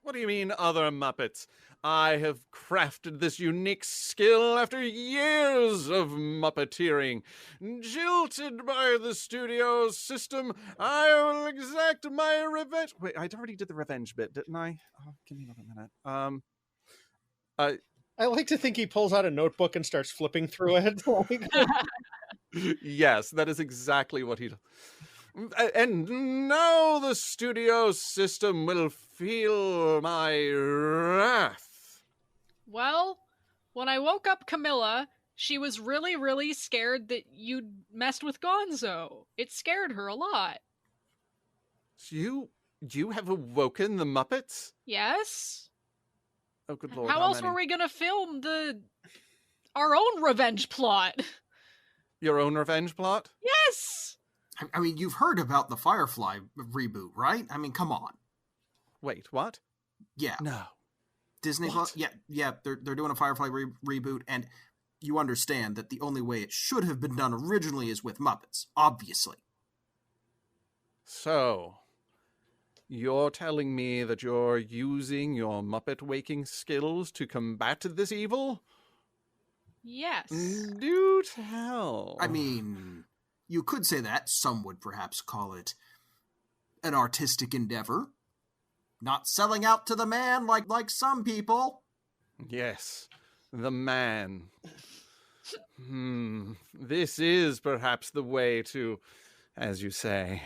What do you mean, other Muppets? I have crafted this unique skill after years of Muppeteering. Jilted by the studio system, I will exact my revenge. Wait, I already did the revenge bit, didn't I? Oh, give me another minute.
I like to think he pulls out a notebook and starts flipping through it.
Yes, that is exactly what he does. And now the studio system will feel my wrath.
Well, when I woke up Camilla, she was really, really scared that you'd messed with Gonzo. It scared her a lot.
You have awoken the Muppets?
Yes?
Oh, good lord.
How else were we gonna film our own revenge plot?
Your own revenge plot?
Yes!
I mean, you've heard about the Firefly reboot, right? I mean, come on.
Wait, what?
Yeah.
No.
Disney
What?
Plus, yeah, they're doing a Firefly reboot, and you understand that the only way it should have been done originally is with Muppets, obviously.
So, you're telling me that you're using your Muppet waking skills to combat this evil?
Yes.
Do tell.
I mean, you could say that. Some would perhaps call it an artistic endeavor. Not selling out to the man like some people.
Yes, the man. This is perhaps the way to, as you say,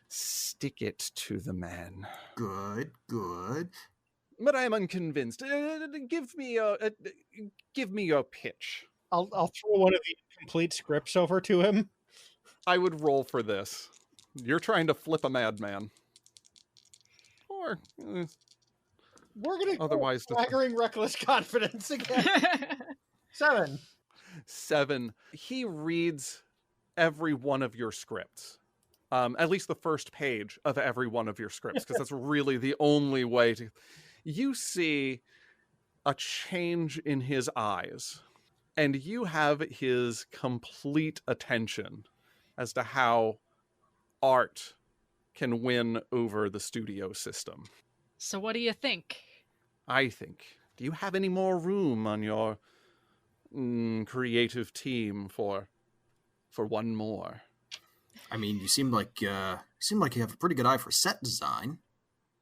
stick it to the man.
Good.
But I am unconvinced. Give me your pitch.
I'll throw one of the complete scripts over to him.
I would roll for this. You're trying to flip a madman. Or
We're gonna
otherwise
go swaggering reckless confidence again. 7.
He reads every one of your scripts. At least the first page of every one of your scripts, because that's really the only way to... You see a change in his eyes, and you have his complete attention as to how art can win over the studio system.
So what do you think?
I think. Do you have any more room on your creative team for one more?
I mean, you seem like you have a pretty good eye for set design.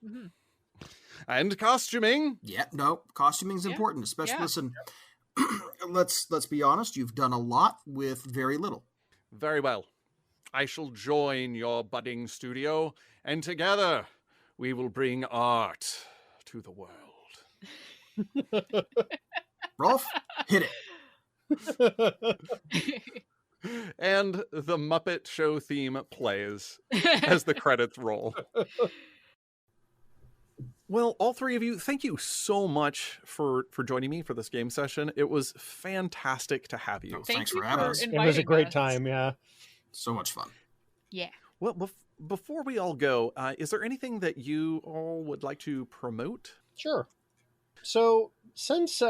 Mm-hmm.
And costuming.
Yeah, no, costuming's important, especially.
Yeah.
Listen, let's be honest. You've done a lot with very little.
Very well. I shall join your budding studio, and together we will bring art to the world.
Rolf, hit it.
And the Muppet show theme plays as the credits roll. Well, all three of you, thank you so much for joining me for this game session. It was fantastic to have you.
Thanks for having us.
It was a great time, yeah.
So much fun.
Yeah.
Well, before we all go, is there anything that you all would like to promote?
Sure. So since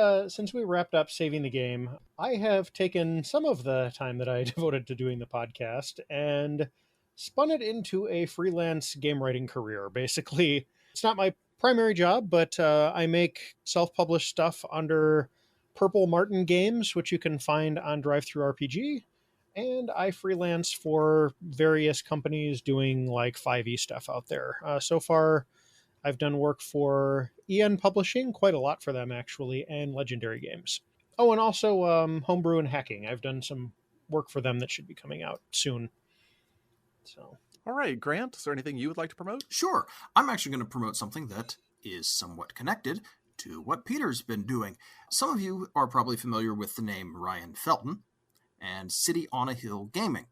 we wrapped up Saving the Game, I have taken some of the time that I devoted to doing the podcast and spun it into a freelance game writing career. Basically, it's not my primary job, but I make self-published stuff under Purple Martin Games, which you can find on DriveThruRPG, and I freelance for various companies doing like 5e stuff out there. So far, I've done work for EN Publishing, quite a lot for them actually, and Legendary Games. Oh, and also Homebrew and Hacking. I've done some work for them that should be coming out soon. So,
all right, Grant, is there anything you would like to promote?
Sure. I'm actually going to promote something that is somewhat connected to what Peter's been doing. Some of you are probably familiar with the name Ryan Felton and City on a Hill Gaming.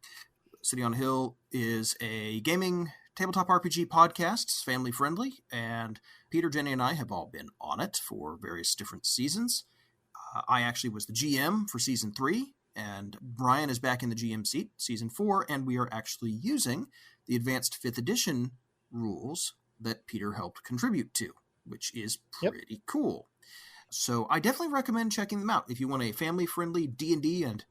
City on a Hill is a gaming tabletop RPG podcast. It's family friendly, and Peter, Jenny, and I have all been on it for various different seasons. I actually was the GM for season 3, and Brian is back in the GM seat, season 4, and we are actually using the advanced 5th edition rules that Peter helped contribute to, which is pretty cool. So I definitely recommend checking them out if you want a family-friendly D&D and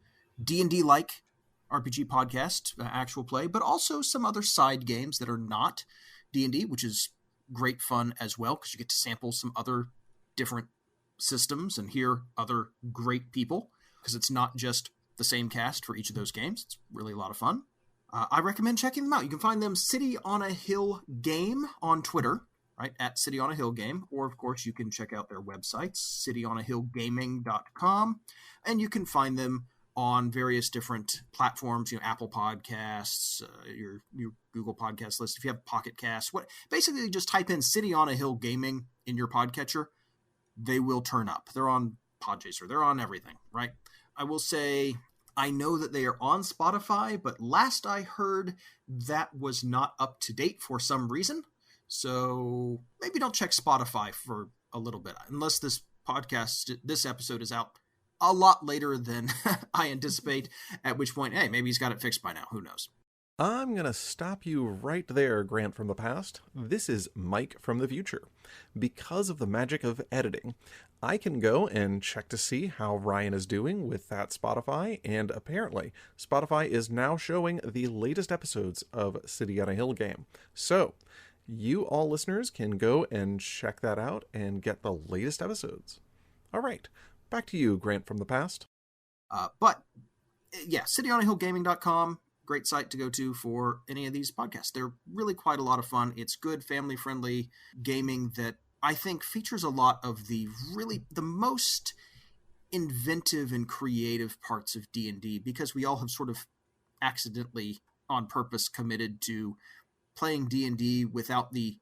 D&D-like RPG podcast, actual play, but also some other side games that are not D&D, which is great fun as well, because you get to sample some other different systems and hear other great people, because it's not just the same cast for each of those games. It's really a lot of fun. I recommend checking them out. You can find them City on a Hill Game on Twitter, right, at City on a Hill Game, or of course you can check out their websites, cityonahillgaming.com, and you can find them on various different platforms, Apple Podcasts, your Google Podcast list. If you have Pocket Casts, basically just type in City on a Hill Gaming in your podcatcher, they will turn up. They're on Podchaser. They're on everything, right? I will say, I know that they are on Spotify, but last I heard, that was not up to date for some reason. So maybe don't check Spotify for a little bit, unless this episode is out a lot later than I anticipate, at which point, hey, maybe he's got it fixed by now. Who knows?
I'm going to stop you right there, Grant from the past. This is Mike from the future. Because of the magic of editing, I can go and check to see how Ryan is doing with that Spotify, and apparently Spotify is now showing the latest episodes of City on a Hill Game. So you all listeners can go and check that out and get the latest episodes. All right, back to you, Grant from the past.
But yeah, cityonahillgaming.com. Great site to go to for any of these podcasts. They're really quite a lot of fun. It's good, family-friendly gaming that I think features a lot of the most inventive and creative parts of D&D, because we all have sort of accidentally, on purpose, committed to playing D&D without the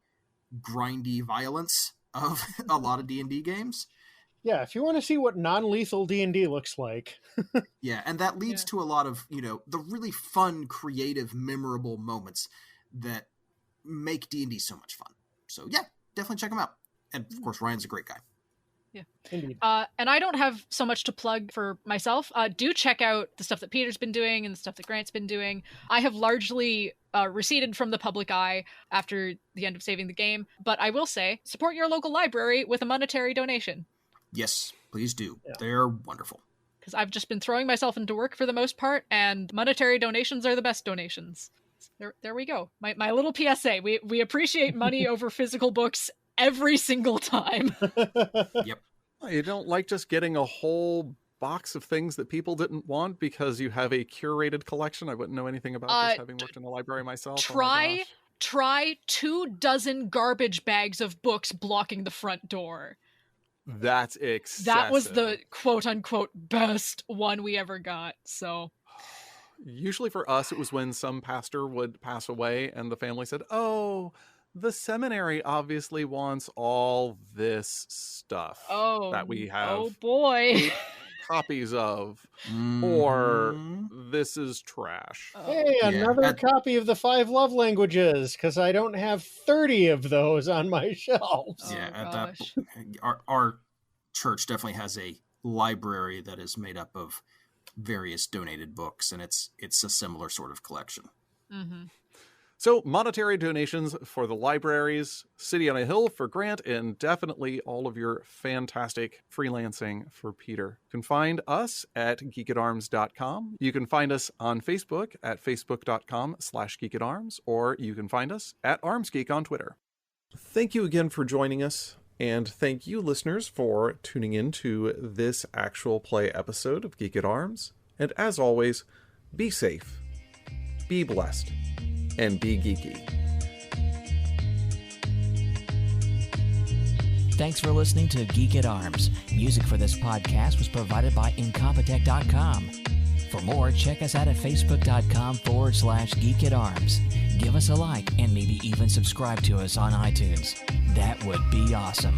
grindy violence of a lot of D&D games.
Yeah, if you want to see what non-lethal D&D looks like.
Yeah, and that leads to a lot of, the really fun, creative, memorable moments that make D&D so much fun. So yeah, definitely check them out. And of course, Ryan's a great guy.
Yeah.
Indeed.
And I don't have so much to plug for myself. Do check out the stuff that Peter's been doing and the stuff that Grant's been doing. I have largely receded from the public eye after the end of Saving the Game, but I will say, support your local library with a monetary donation.
Yes, please do.
Yeah.
They're wonderful.
Because I've just been throwing myself into work for the most part, and monetary donations are the best donations. There we go. My little PSA. We appreciate money over physical books every single time.
Yep.
You don't like just getting a whole box of things that people didn't want because you have a curated collection? I wouldn't know anything about this, having worked in the library myself. Oh my gosh.
Try 24 garbage bags of books blocking the front door.
That's excessive.
That was the quote-unquote best one we ever got, so...
Usually for us, it was when some pastor would pass away and the family said, oh, the seminary obviously wants all this stuff that we have
oh boy.
copies of, or this is trash.
Hey, another copy of the 5 love languages, because I don't have 30 of those on my shelves.
Yeah,
Oh,
at
gosh.
that, our church definitely has a library that is made up of various donated books, and it's a similar sort of collection.
Mm-hmm.
So monetary donations for the libraries, City on a Hill for Grant, and definitely all of your fantastic freelancing for Peter. You can find us at geekatarms.com. You can find us on Facebook at facebook.com/geekatarms, or you can find us at ArmsGeek on Twitter. Thank you again for joining us, and thank you, listeners, for tuning in to this actual play episode of Geek at Arms. And as always, be safe, be blessed, and be geeky.
Thanks for listening to Geek at Arms. Music for this podcast was provided by Incompetech.com. For more, check us out at Facebook.com/Geek at Arms. Give us a like and maybe even subscribe to us on iTunes. That would be awesome.